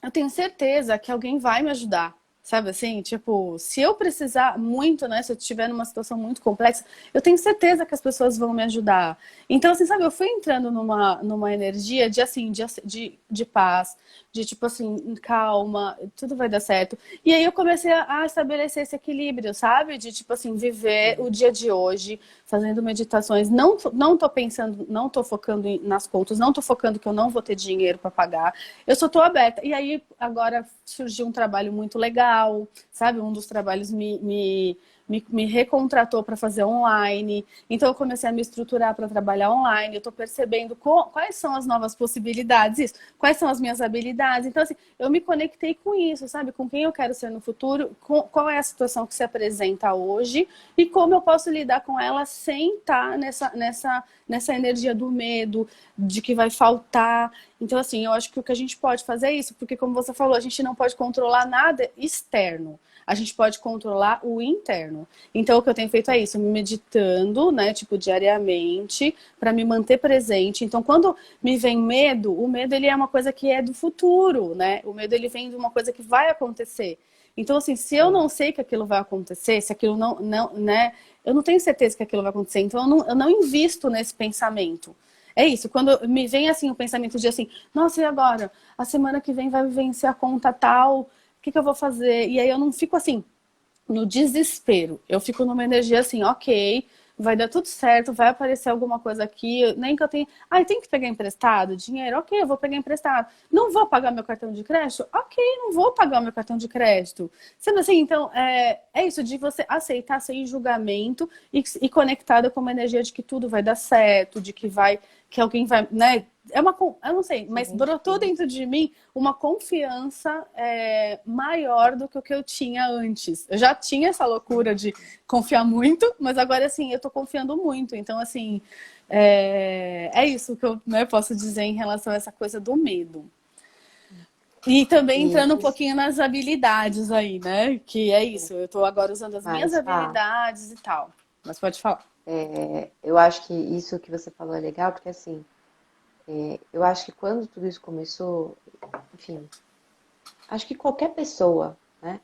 Eu tenho certeza que alguém vai me ajudar, Sabe assim? Tipo, se eu precisar muito, né? Se eu estiver numa situação muito complexa, eu tenho certeza que as pessoas vão me ajudar. Então, assim, sabe, eu fui entrando numa energia de, assim, de paz, de tipo assim, calma, tudo vai dar certo. E aí eu comecei a estabelecer esse equilíbrio, sabe? De, tipo assim, viver o dia de hoje, fazendo meditações. Não tô pensando, não tô focando nas contas, não tô focando que eu não vou ter dinheiro para pagar. Eu só tô aberta. E aí, agora surgiu um trabalho muito legal, sabe? Um dos trabalhos me recontratou para fazer online. Então, eu comecei a me estruturar para trabalhar online. Eu tô percebendo quais são as novas possibilidades, isso, quais são as minhas habilidades. Então, assim, eu me conectei com isso, sabe? Com quem eu quero ser no futuro, qual é a situação que se apresenta hoje e como eu posso lidar com ela sem estar nessa energia do medo, de que vai faltar. Então, assim, eu acho que o que a gente pode fazer é isso, porque como você falou, a gente não pode controlar nada externo. A gente pode controlar o interno. Então, o que eu tenho feito é isso, meditando, né, tipo, diariamente, para me manter presente. Então, quando me vem medo, o medo, ele é uma coisa que é do futuro, né? O medo, ele vem de uma coisa que vai acontecer. Então, assim, se eu não sei que aquilo vai acontecer, se aquilo não, né, eu não tenho certeza que aquilo vai acontecer, então eu não invisto nesse pensamento. É isso, quando me vem assim o pensamento de assim, nossa, e agora? A semana que vem vai vencer a conta tal, o que eu vou fazer? E aí eu não fico assim, no desespero. Eu fico numa energia assim, ok, vai dar tudo certo, vai aparecer alguma coisa aqui, nem que eu tenha... Ah, tem que pegar emprestado? Dinheiro? Ok, eu vou pegar emprestado. Não vou pagar meu cartão de crédito? Ok, não vou pagar meu cartão de crédito. Sabe assim, então, é isso, de você aceitar sem julgamento e conectada com uma energia de que tudo vai dar certo, de que vai, que alguém vai, né? Eu não sei, mas Sim, brotou sim. dentro de mim uma confiança maior do que o que eu tinha antes. Eu já tinha essa loucura de confiar muito, mas agora, assim, eu tô confiando muito. Então, assim, é isso que eu, né, posso dizer em relação a essa coisa do medo. E também E entrando um isso, pouquinho nas habilidades aí, né? Que é isso, eu tô agora usando as minhas mas, pá, habilidades e tal. Mas pode falar. eu acho que isso que você falou é legal, porque assim, eu acho que quando tudo isso começou, enfim, acho que qualquer pessoa, né?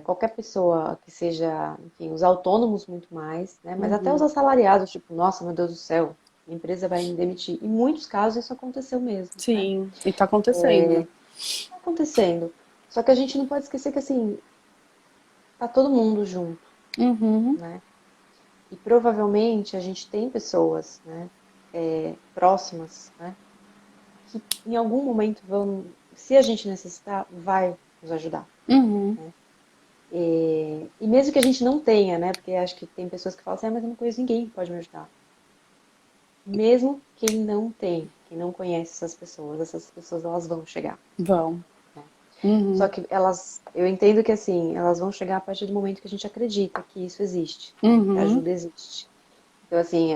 Qualquer pessoa que seja, enfim, os autônomos muito mais, né? Mas até os Uhum. assalariados, tipo, nossa, meu Deus do céu, a empresa vai me demitir. Em muitos casos isso aconteceu mesmo, né? Sim, e tá acontecendo. Tá acontecendo. Só que a gente não pode esquecer que assim, tá todo mundo junto, Uhum. né? E provavelmente a gente tem pessoas, né, próximas, né, que em algum momento vão, se a gente necessitar, vai nos ajudar. Uhum. E mesmo que a gente não tenha, né, porque acho que tem pessoas que falam assim, ah, mas eu não conheço ninguém que pode me ajudar. Mesmo quem não tem, quem não conhece essas pessoas elas vão chegar, Vão. né? Só Uhum. que elas, eu entendo que assim, elas vão chegar a partir do momento que a gente acredita que isso existe, né, que a Uhum. ajuda existe. Então, assim,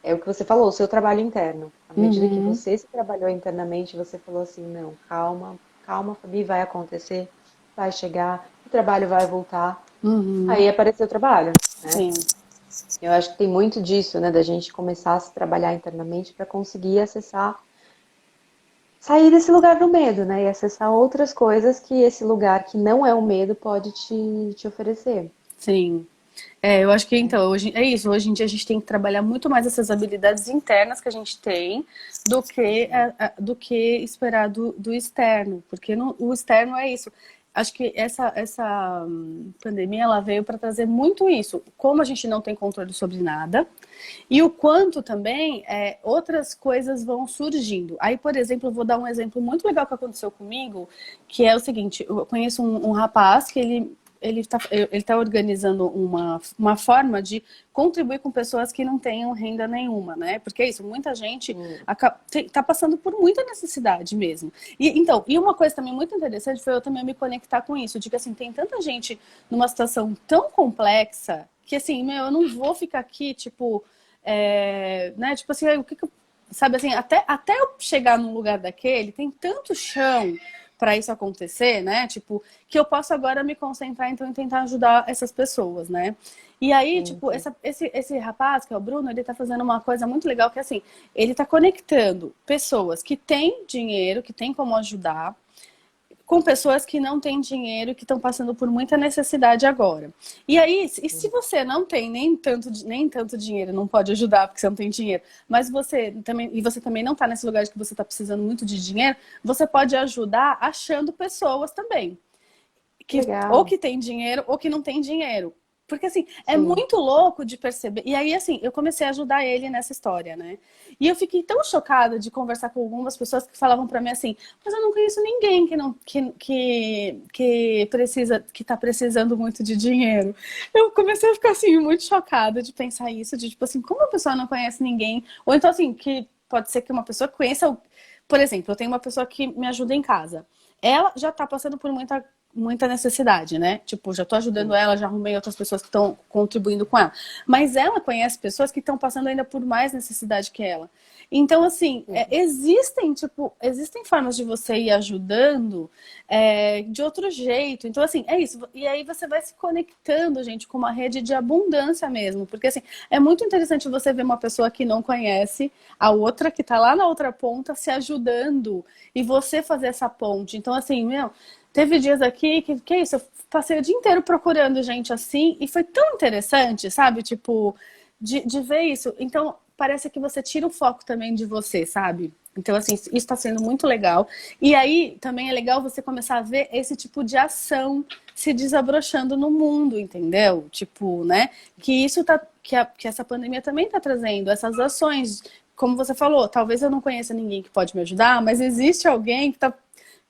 é o que você falou, o seu trabalho interno. À medida que Uhum. você se trabalhou internamente, você falou assim, não, calma, calma, Fabi, vai acontecer, vai chegar, o trabalho vai voltar. Uhum. Aí apareceu o trabalho, né? Sim. Eu acho que tem muito disso, né, da gente começar a se trabalhar internamente para conseguir acessar, sair desse lugar do medo, né? E acessar outras coisas que esse lugar que não é o medo pode te oferecer, Sim. Eu acho que né? então, hoje é isso. Hoje em dia a gente tem que trabalhar muito mais essas habilidades internas que a gente tem do que esperar do externo. Porque o externo é isso. Acho que essa pandemia ela veio para trazer muito isso. Como a gente não tem controle sobre nada, e o quanto também outras coisas vão surgindo. Aí, por exemplo, eu vou dar um exemplo muito legal que aconteceu comigo, que é o seguinte: eu conheço um rapaz que ele tá organizando uma forma de contribuir com pessoas que não tenham renda nenhuma, né? Porque é isso, muita gente Hum, tá passando por muita necessidade mesmo. E uma coisa também muito interessante foi eu também me conectar com isso, de que assim, tem tanta gente numa situação tão complexa que assim, meu, eu não vou ficar aqui, tipo, né? Tipo assim, o que que eu, sabe assim, até eu chegar num lugar daquele, tem tanto chão para isso acontecer, né? Tipo, que eu posso agora me concentrar então em tentar ajudar essas pessoas, né? E aí, sim, tipo, sim. esse rapaz, que é o Bruno, ele tá fazendo uma coisa muito legal, que é assim, ele tá conectando pessoas que têm dinheiro, que têm como ajudar, com pessoas que não têm dinheiro, que estão passando por muita necessidade agora. E aí, e se você não tem nem tanto dinheiro, não pode ajudar porque você não tem dinheiro, mas você também não está nesse lugar de que você está precisando muito de dinheiro, você pode ajudar achando pessoas também. Ou Legal. que tem dinheiro ou que não tem dinheiro. Porque, assim, é Sim. muito louco de perceber. E aí, assim, eu comecei a ajudar ele nessa história, né? E eu fiquei tão chocada de conversar com algumas pessoas que falavam pra mim assim, mas eu não conheço ninguém que precisa, que tá precisando muito de dinheiro. Eu comecei a ficar, assim, muito chocada de pensar isso, de tipo assim, como a pessoa não conhece ninguém? Ou então, assim, que pode ser que uma pessoa conheça. Por exemplo, eu tenho uma pessoa que me ajuda em casa. Ela já tá passando por muita necessidade, né? Tipo, já tô ajudando Sim. ela, já arrumei outras pessoas que estão contribuindo com ela. Mas ela conhece pessoas que estão passando ainda por mais necessidade que ela. Então, assim, existem formas de você ir ajudando de outro jeito. Então, assim, é isso. E aí você vai se conectando, gente, com uma rede de abundância mesmo. Porque, assim, é muito interessante você ver uma pessoa que não conhece a outra, que tá lá na outra ponta, se ajudando e você fazer essa ponte. Então, assim, meu, teve dias aqui que é isso, eu passei o dia inteiro procurando gente assim e foi tão interessante, sabe? Tipo, de ver isso. Então, parece que você tira o foco também de você, sabe? Então, assim, isso está sendo muito legal. E aí, também é legal você começar a ver esse tipo de ação se desabrochando no mundo, entendeu? Tipo, né? Que isso tá, que essa pandemia também está trazendo essas ações. Como você falou, talvez eu não conheça ninguém que pode me ajudar, mas existe alguém que está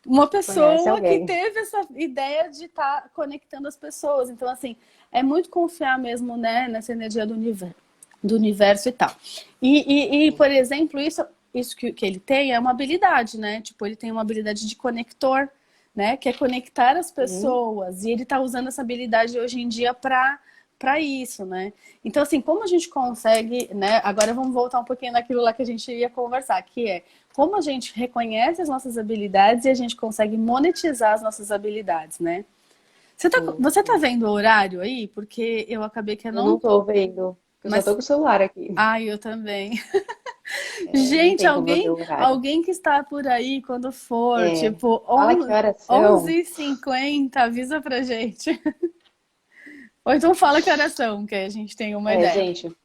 uma Conhece pessoa que alguém. teve essa ideia de estar conectando as pessoas. Então, assim, é muito confiar mesmo, né, nessa energia do universo e tal. Sim. Por exemplo, isso que ele tem é uma habilidade, né? Tipo, ele tem uma habilidade de conector, né? Que é conectar as Sim. pessoas. E ele tá usando essa habilidade hoje em dia para isso, né? Então, assim, como a gente consegue, né? Agora vamos voltar um pouquinho naquilo lá que a gente ia conversar, que é como a gente reconhece as nossas habilidades e a gente consegue monetizar as nossas habilidades, né? Sim. Você tá Sim. vendo o horário aí? Porque eu acabei que eu Eu não não. tô vendo. Eu só tô Mas. com o celular aqui. Ai, eu também. É, não Gente, tem como eu ver o horário. alguém que está por aí quando for, É, tipo, fala que horas são. 11h50, avisa pra gente. Ou então fala que horas são, que a gente tem uma É, ideia. gente,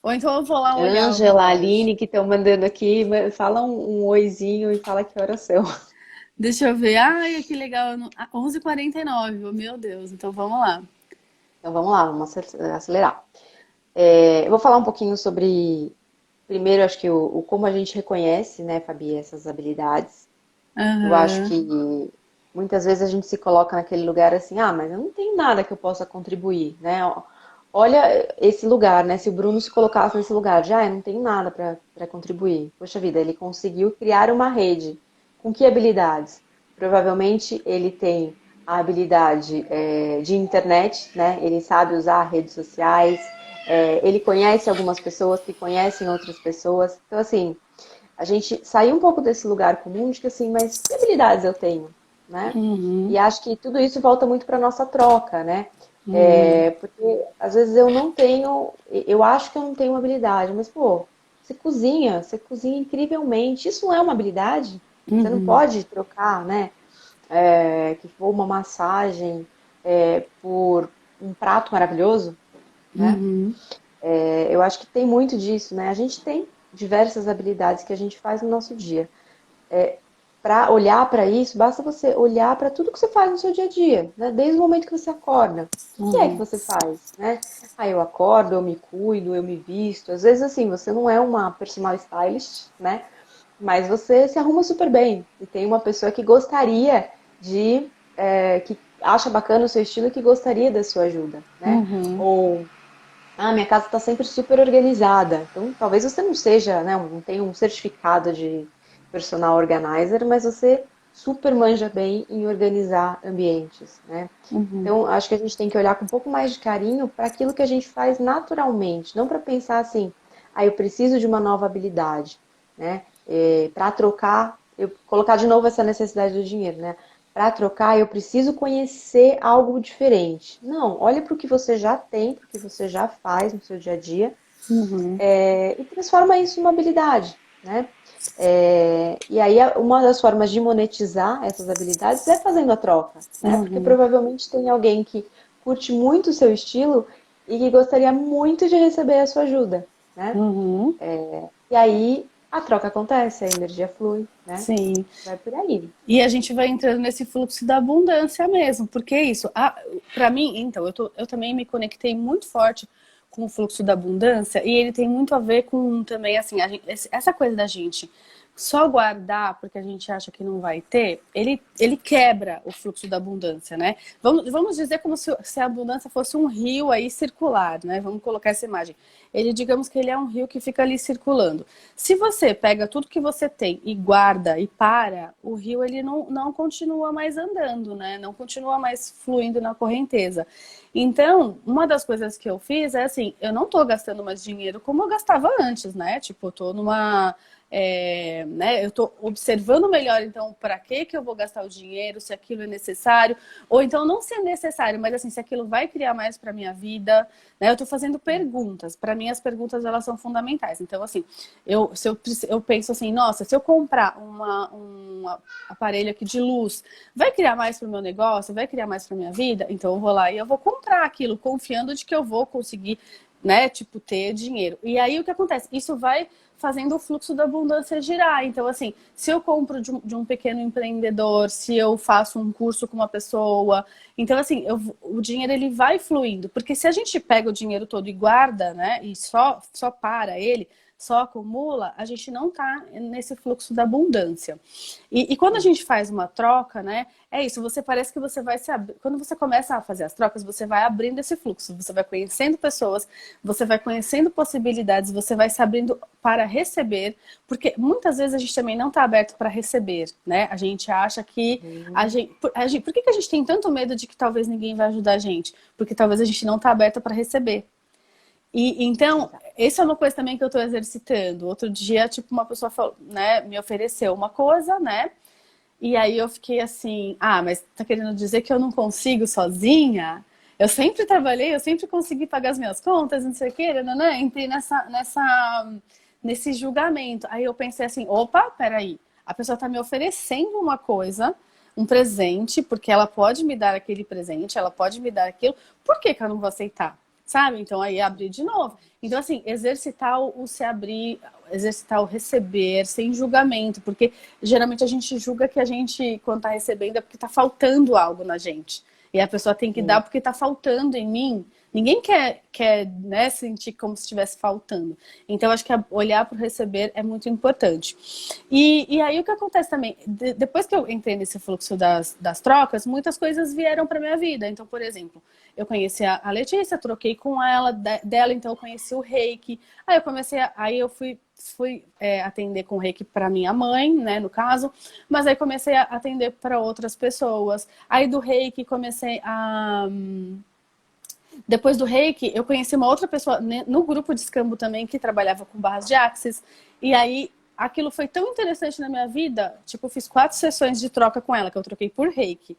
Ou então eu vou lá olhar o Ângela, relógio. Aline, que estão mandando aqui, fala um oizinho e fala que horas são. Deixa eu ver. Ai, que legal. 11h49, meu Deus. Então vamos lá. Então vamos lá, vamos acelerar. Eu vou falar um pouquinho sobre, primeiro, acho que o como a gente reconhece, né, Fabi, essas habilidades. Eu acho Aham. que muitas vezes a gente se coloca naquele lugar assim, ah, mas eu não tenho nada que eu possa contribuir, né? Olha esse lugar, né? Se o Bruno se colocasse nesse lugar, já eu não tenho nada para contribuir. Poxa vida, ele conseguiu criar uma rede. Com que habilidades? Provavelmente ele tem a habilidade de internet, né? Ele sabe usar redes sociais, ele conhece algumas pessoas que conhecem outras pessoas. Então, assim, a gente sair um pouco desse lugar comum de que assim, mas que habilidades eu tenho, né? Uhum. E acho que tudo isso volta muito para nossa troca, né? Uhum. Porque às vezes eu não tenho, eu acho que eu não tenho uma habilidade, mas pô, você cozinha incrivelmente. Isso não é uma habilidade? Você não Uhum. pode trocar, né? Que for uma massagem por um prato maravilhoso, né? Uhum. Eu acho que tem muito disso, né? A gente tem diversas habilidades que a gente faz no nosso dia. Para olhar para isso, basta você olhar para tudo que você faz no seu dia a dia, né? Desde o momento que você acorda. O que é que Uhum. você faz, né? Ah, eu acordo, eu me cuido, eu me visto. Às vezes, assim, você não é uma personal stylist, né? Mas você se arruma super bem. E tem uma pessoa que gostaria que acha bacana o seu estilo e que gostaria da sua ajuda, né? Uhum. Ou minha casa está sempre super organizada. Então, talvez você não seja, né, não tenha um certificado de personal organizer, mas você super manja bem em organizar ambientes, né? Uhum. Então, acho que a gente tem que olhar com um pouco mais de carinho para aquilo que a gente faz naturalmente, não para pensar assim, eu preciso de uma nova habilidade, né? Para trocar, eu colocar de novo essa necessidade do dinheiro, né? Para trocar, eu preciso conhecer algo diferente. Não, olha para o que você já tem, para o que você já faz no seu dia a dia, Uhum. e transforma isso numa habilidade. né? E aí, uma das formas de monetizar essas habilidades é fazendo a troca, né? Porque Uhum, provavelmente tem alguém que curte muito o seu estilo e que gostaria muito de receber a sua ajuda, né? uhum, E aí a troca acontece, a energia flui, né? sim. Vai por aí. E a gente vai entrando nesse fluxo da abundância mesmo, porque é isso. Para mim, então, eu também me conectei muito forte com o fluxo da abundância e ele tem muito a ver com também, assim, essa coisa da gente só guardar porque a gente acha que não vai ter, ele quebra o fluxo da abundância, né? Vamos dizer como se a abundância fosse um rio aí circular, né? Vamos colocar essa imagem. Ele, digamos que ele é um rio que fica ali circulando. Se você pega tudo que você tem e guarda e para, o rio ele não continua mais andando, né? Não continua mais fluindo na correnteza. Então, uma das coisas que eu fiz é assim, eu não tô gastando mais dinheiro como eu gastava antes, né? Tipo, eu tô numa né, eu estou observando melhor, então, para que eu vou gastar o dinheiro, se aquilo é necessário, ou então não se é necessário, mas assim, se aquilo vai criar mais para minha vida, né? Eu estou fazendo perguntas. Para mim, as perguntas elas são fundamentais. Então, assim, eu penso assim, nossa, se eu comprar um aparelho aqui de luz, vai criar mais para o meu negócio, vai criar mais para minha vida? Então, eu vou lá e eu vou comprar aquilo, confiando de que eu vou conseguir, né, tipo, ter dinheiro. E aí, o que acontece? Isso vai fazendo o fluxo da abundância girar. Então, assim, se eu compro de um pequeno empreendedor, se eu faço um curso com uma pessoa, então, assim, o dinheiro ele vai fluindo. Porque se a gente pega o dinheiro todo e guarda, né, e só para ele, só acumula, a gente não tá nesse fluxo da abundância. E quando a gente faz uma troca, né, é isso, você parece que você vai se abrir. Quando você começa a fazer as trocas, você vai abrindo esse fluxo, você vai conhecendo pessoas, você vai conhecendo possibilidades, você vai se abrindo para receber, porque muitas vezes a gente também não está aberto para receber, né? A gente acha que por que a gente tem tanto medo de que talvez ninguém vai ajudar a gente? Porque talvez a gente não está aberto para receber. E então, Exato. essa é uma coisa também que eu estou exercitando. Outro dia, tipo, uma pessoa falou, né, me ofereceu uma coisa, né? E aí eu fiquei assim, mas tá querendo dizer que eu não consigo sozinha? Eu sempre trabalhei, eu sempre consegui pagar as minhas contas, não sei o quê, né? Entrei nesse julgamento. Aí eu pensei assim, opa, peraí, a pessoa tá me oferecendo uma coisa, um presente, porque ela pode me dar aquele presente, ela pode me dar aquilo, por que que eu não vou aceitar? Sabe? Então aí abrir de novo. Então, assim, exercitar o se abrir, exercitar o receber sem julgamento, porque geralmente a gente julga que a gente, quando tá recebendo, é porque tá faltando algo na gente. E a pessoa tem que dar Sim. porque tá faltando em mim. Ninguém quer né, sentir como se estivesse faltando. Então, acho que olhar para o receber é muito importante. E aí, o que acontece também? Depois que eu entrei nesse fluxo das trocas, muitas coisas vieram para minha vida. Então, por exemplo, eu conheci a Letícia, troquei com ela, dela, então eu conheci o Reiki. Aí eu fui atender com Reiki para minha mãe, né, no caso, mas aí comecei a atender para outras pessoas. Aí do Reiki comecei a depois do Reiki, eu conheci uma outra pessoa no grupo de escambo também que trabalhava com barras de axis. E aí aquilo foi tão interessante na minha vida, tipo, eu fiz 4 sessões de troca com ela, que eu troquei por Reiki.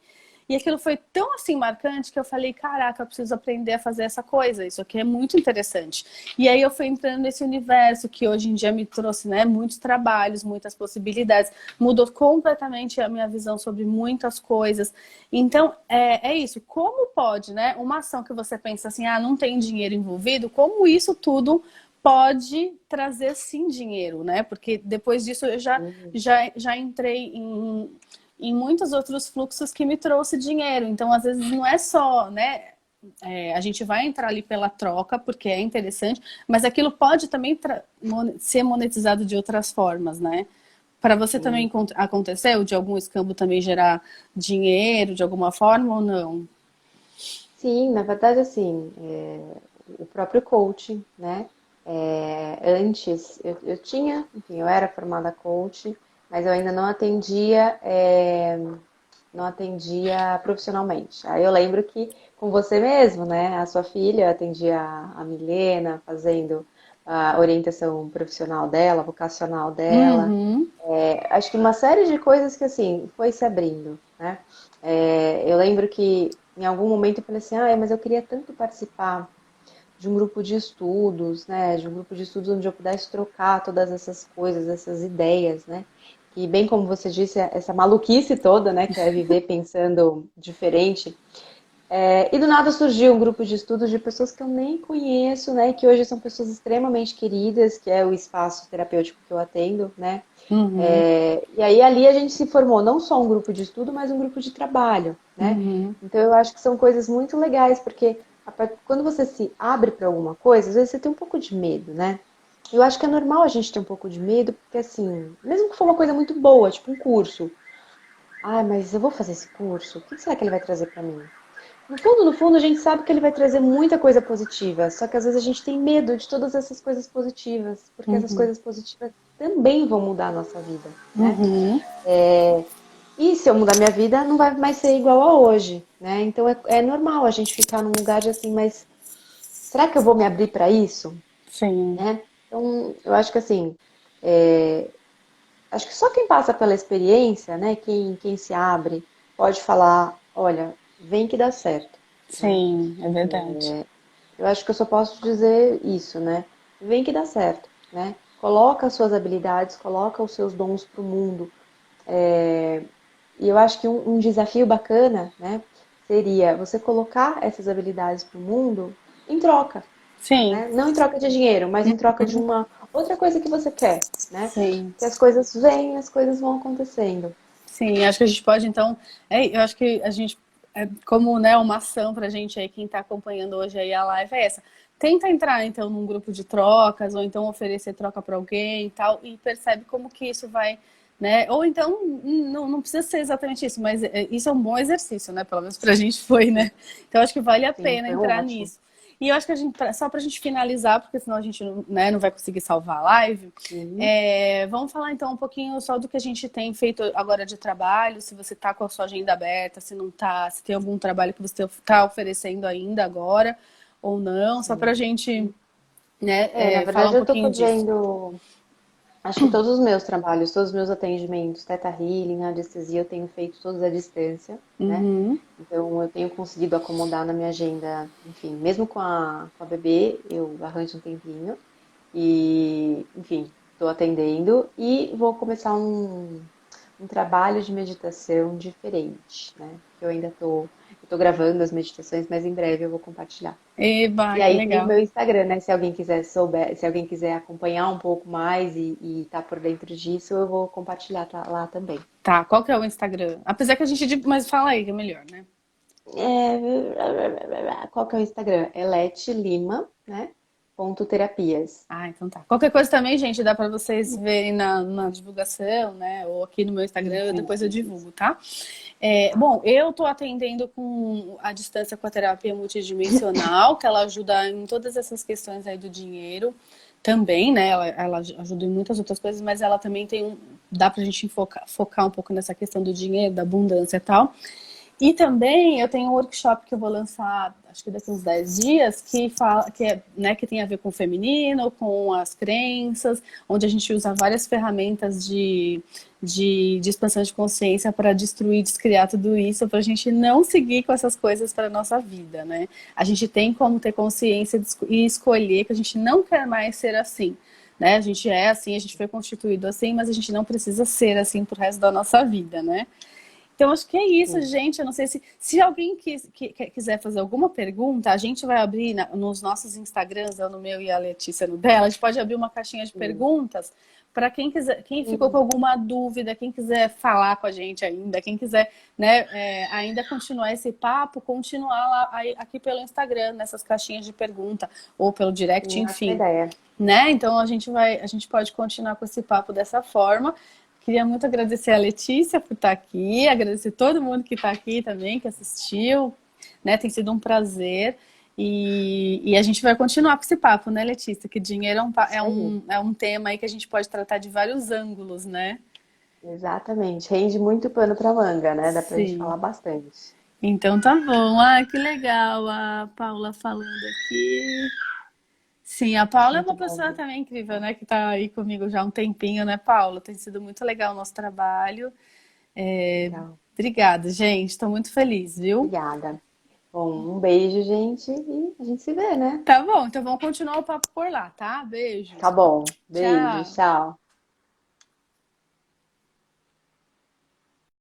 E aquilo foi tão assim marcante que eu falei, caraca, eu preciso aprender a fazer essa coisa, isso aqui é muito interessante. E aí eu fui entrando nesse universo que hoje em dia me trouxe, né, muitos trabalhos, muitas possibilidades, mudou completamente a minha visão sobre muitas coisas. Então, é isso, como pode, né, uma ação que você pensa assim, não tem dinheiro envolvido, como isso tudo pode trazer sim dinheiro, né? Porque depois disso eu já entrei em muitos outros fluxos que me trouxe dinheiro. Então, às vezes, não é só, né? A gente vai entrar ali pela troca, porque é interessante, mas aquilo pode também ser monetizado de outras formas, né? Para você também aconteceu de algum escambo também gerar dinheiro de alguma forma ou não? Sim, na verdade, assim, o próprio coaching, né? Antes, eu tinha, enfim, eu era formada coach, mas eu ainda não atendia profissionalmente. Aí eu lembro que com você mesmo, né? A sua filha atendia a Milena, fazendo a orientação profissional dela, vocacional dela. Uhum, Acho que uma série de coisas que, assim, foi se abrindo, né? Eu lembro que em algum momento eu falei assim, mas eu queria tanto participar de um grupo de estudos, né? De um grupo de estudos onde eu pudesse trocar todas essas coisas, essas ideias, né? Que bem como você disse, essa maluquice toda, né? Que é viver pensando diferente. E do nada surgiu um grupo de estudos de pessoas que eu nem conheço, né? Que hoje são pessoas extremamente queridas, que é o espaço terapêutico que eu atendo, né? Uhum, E aí ali a gente se formou não só um grupo de estudo, mas um grupo de trabalho, né? uhum, Então eu acho que são coisas muito legais, porque quando você se abre para alguma coisa, às vezes você tem um pouco de medo, né? Eu acho que é normal a gente ter um pouco de medo, porque assim, mesmo que for uma coisa muito boa, tipo um curso, ai, mas eu vou fazer esse curso, o que será que ele vai trazer para mim? No fundo, a gente sabe que ele vai trazer muita coisa positiva, só que às vezes a gente tem medo de todas essas coisas positivas, porque essas uhum, coisas positivas também vão mudar a nossa vida, né? uhum. E se eu mudar minha vida, não vai mais ser igual a hoje, né? Então é normal a gente ficar num lugar de assim, mas será que eu vou me abrir para isso, Sim, né? Então, eu acho que assim, é, acho que só quem passa pela experiência, né, quem se abre, pode falar, olha, vem que dá certo, né? sim, é verdade. Eu acho que eu só posso dizer isso, né? Vem que dá certo, né? Coloca as suas habilidades, coloca os seus dons para o mundo. E eu acho que um desafio bacana, né, seria você colocar essas habilidades para o mundo em troca, Sim, né? Não em troca de dinheiro, mas em troca de uma outra coisa que você quer, né? sim. Que as coisas vêm, as coisas vão acontecendo. Sim, acho que a gente pode, então. Eu acho que a gente, como né, uma ação pra gente aí, quem tá acompanhando hoje aí a live é essa. Tenta entrar, então, num grupo de trocas, ou então oferecer troca para alguém e tal, e percebe como que isso vai, né? Ou então, não precisa ser exatamente isso, mas isso é um bom exercício, né? Pelo menos pra gente foi, né? Então, acho que vale a Sim, pena foi entrar ótimo. nisso. E eu acho que a gente, só pra gente finalizar, porque senão a gente né, não vai conseguir salvar a live, Sim. vamos falar então um pouquinho só do que a gente tem feito agora de trabalho, se você está com a sua agenda aberta, se não está, se tem algum trabalho que você está oferecendo ainda agora ou não, só para a Sim. gente né, Na falar um verdade eu estou pouquinho disso. fazendo, acho que todos os meus trabalhos, todos os meus atendimentos, Theta Healing, anestesia, eu tenho feito todos à distância, né? Uhum. Então eu tenho conseguido acomodar na minha agenda, enfim, mesmo com a bebê, eu arranjo um tempinho e, enfim, estou atendendo e vou começar um trabalho de meditação diferente, né? Que eu ainda estou gravando as meditações, mas em breve eu vou compartilhar. Eba, E que aí tem o legal. meu Instagram, né? Se alguém quiser se alguém quiser acompanhar um pouco mais e tá por dentro disso, eu vou compartilhar lá também. Tá, qual que é o Instagram? Apesar que a gente. Mas fala aí que é melhor, né? Qual que é o Instagram? É Lete Lima, né? Ponto terapias. Ah, então tá. Qualquer coisa também, gente, dá para vocês verem na divulgação, né? Ou aqui no meu Instagram, depois eu Isso. divulgo, tá? Bom, eu tô atendendo com a distância com a terapia multidimensional, que ela ajuda em todas essas questões aí do dinheiro também, né? Ela ajuda em muitas outras coisas, mas ela também tem dá pra gente focar um pouco nessa questão do dinheiro, da abundância e tal. E também eu tenho um workshop que eu vou lançar, acho que daqui uns 10 dias, que fala né, que tem a ver com o feminino, com as crenças, onde a gente usa várias ferramentas de expansão de consciência para destruir, descriar tudo isso, para a gente não seguir com essas coisas para a nossa vida, né? A gente tem como ter consciência e escolher que a gente não quer mais ser assim. Né? A gente é assim, a gente foi constituído assim, mas a gente não precisa ser assim pro resto da nossa vida, né? Então, acho que é isso, Sim. gente. Eu não sei se alguém quiser fazer alguma pergunta, a gente vai abrir nos nossos Instagrams, eu no meu e a Letícia no dela, a gente pode abrir uma caixinha de Sim. perguntas para quem quiser, quem ficou com Sim. alguma dúvida, quem quiser falar com a gente ainda, quem quiser né, ainda continuar esse papo, continuar lá aqui pelo Instagram, nessas caixinhas de pergunta, ou pelo direct, Sim, ótima enfim. ideia. Né? Então a gente pode continuar com esse papo dessa forma. Queria muito agradecer a Letícia por estar aqui, agradecer todo mundo que está aqui também, que assistiu, né? Tem sido um prazer. E a gente vai continuar com esse papo, né, Letícia? Que dinheiro Isso aí. é um tema aí que a gente pode tratar de vários ângulos, né? Exatamente. Rende muito pano para manga, né? Dá pra gente Sim. falar bastante. Então tá bom. Ah, que legal a Paula falando aqui. Sim, a Paula é Muito uma bom. pessoa também incrível, né? Que tá aí comigo já há um tempinho, né, Paula? Tem sido muito legal o nosso trabalho. Legal. Obrigada, gente. Estou muito feliz, viu? Obrigada. Bom, um beijo, gente, e a gente se vê, né? Tá bom, então vamos continuar o papo por lá, tá? Beijo. Tá bom. Beijo, Tchau. tchau.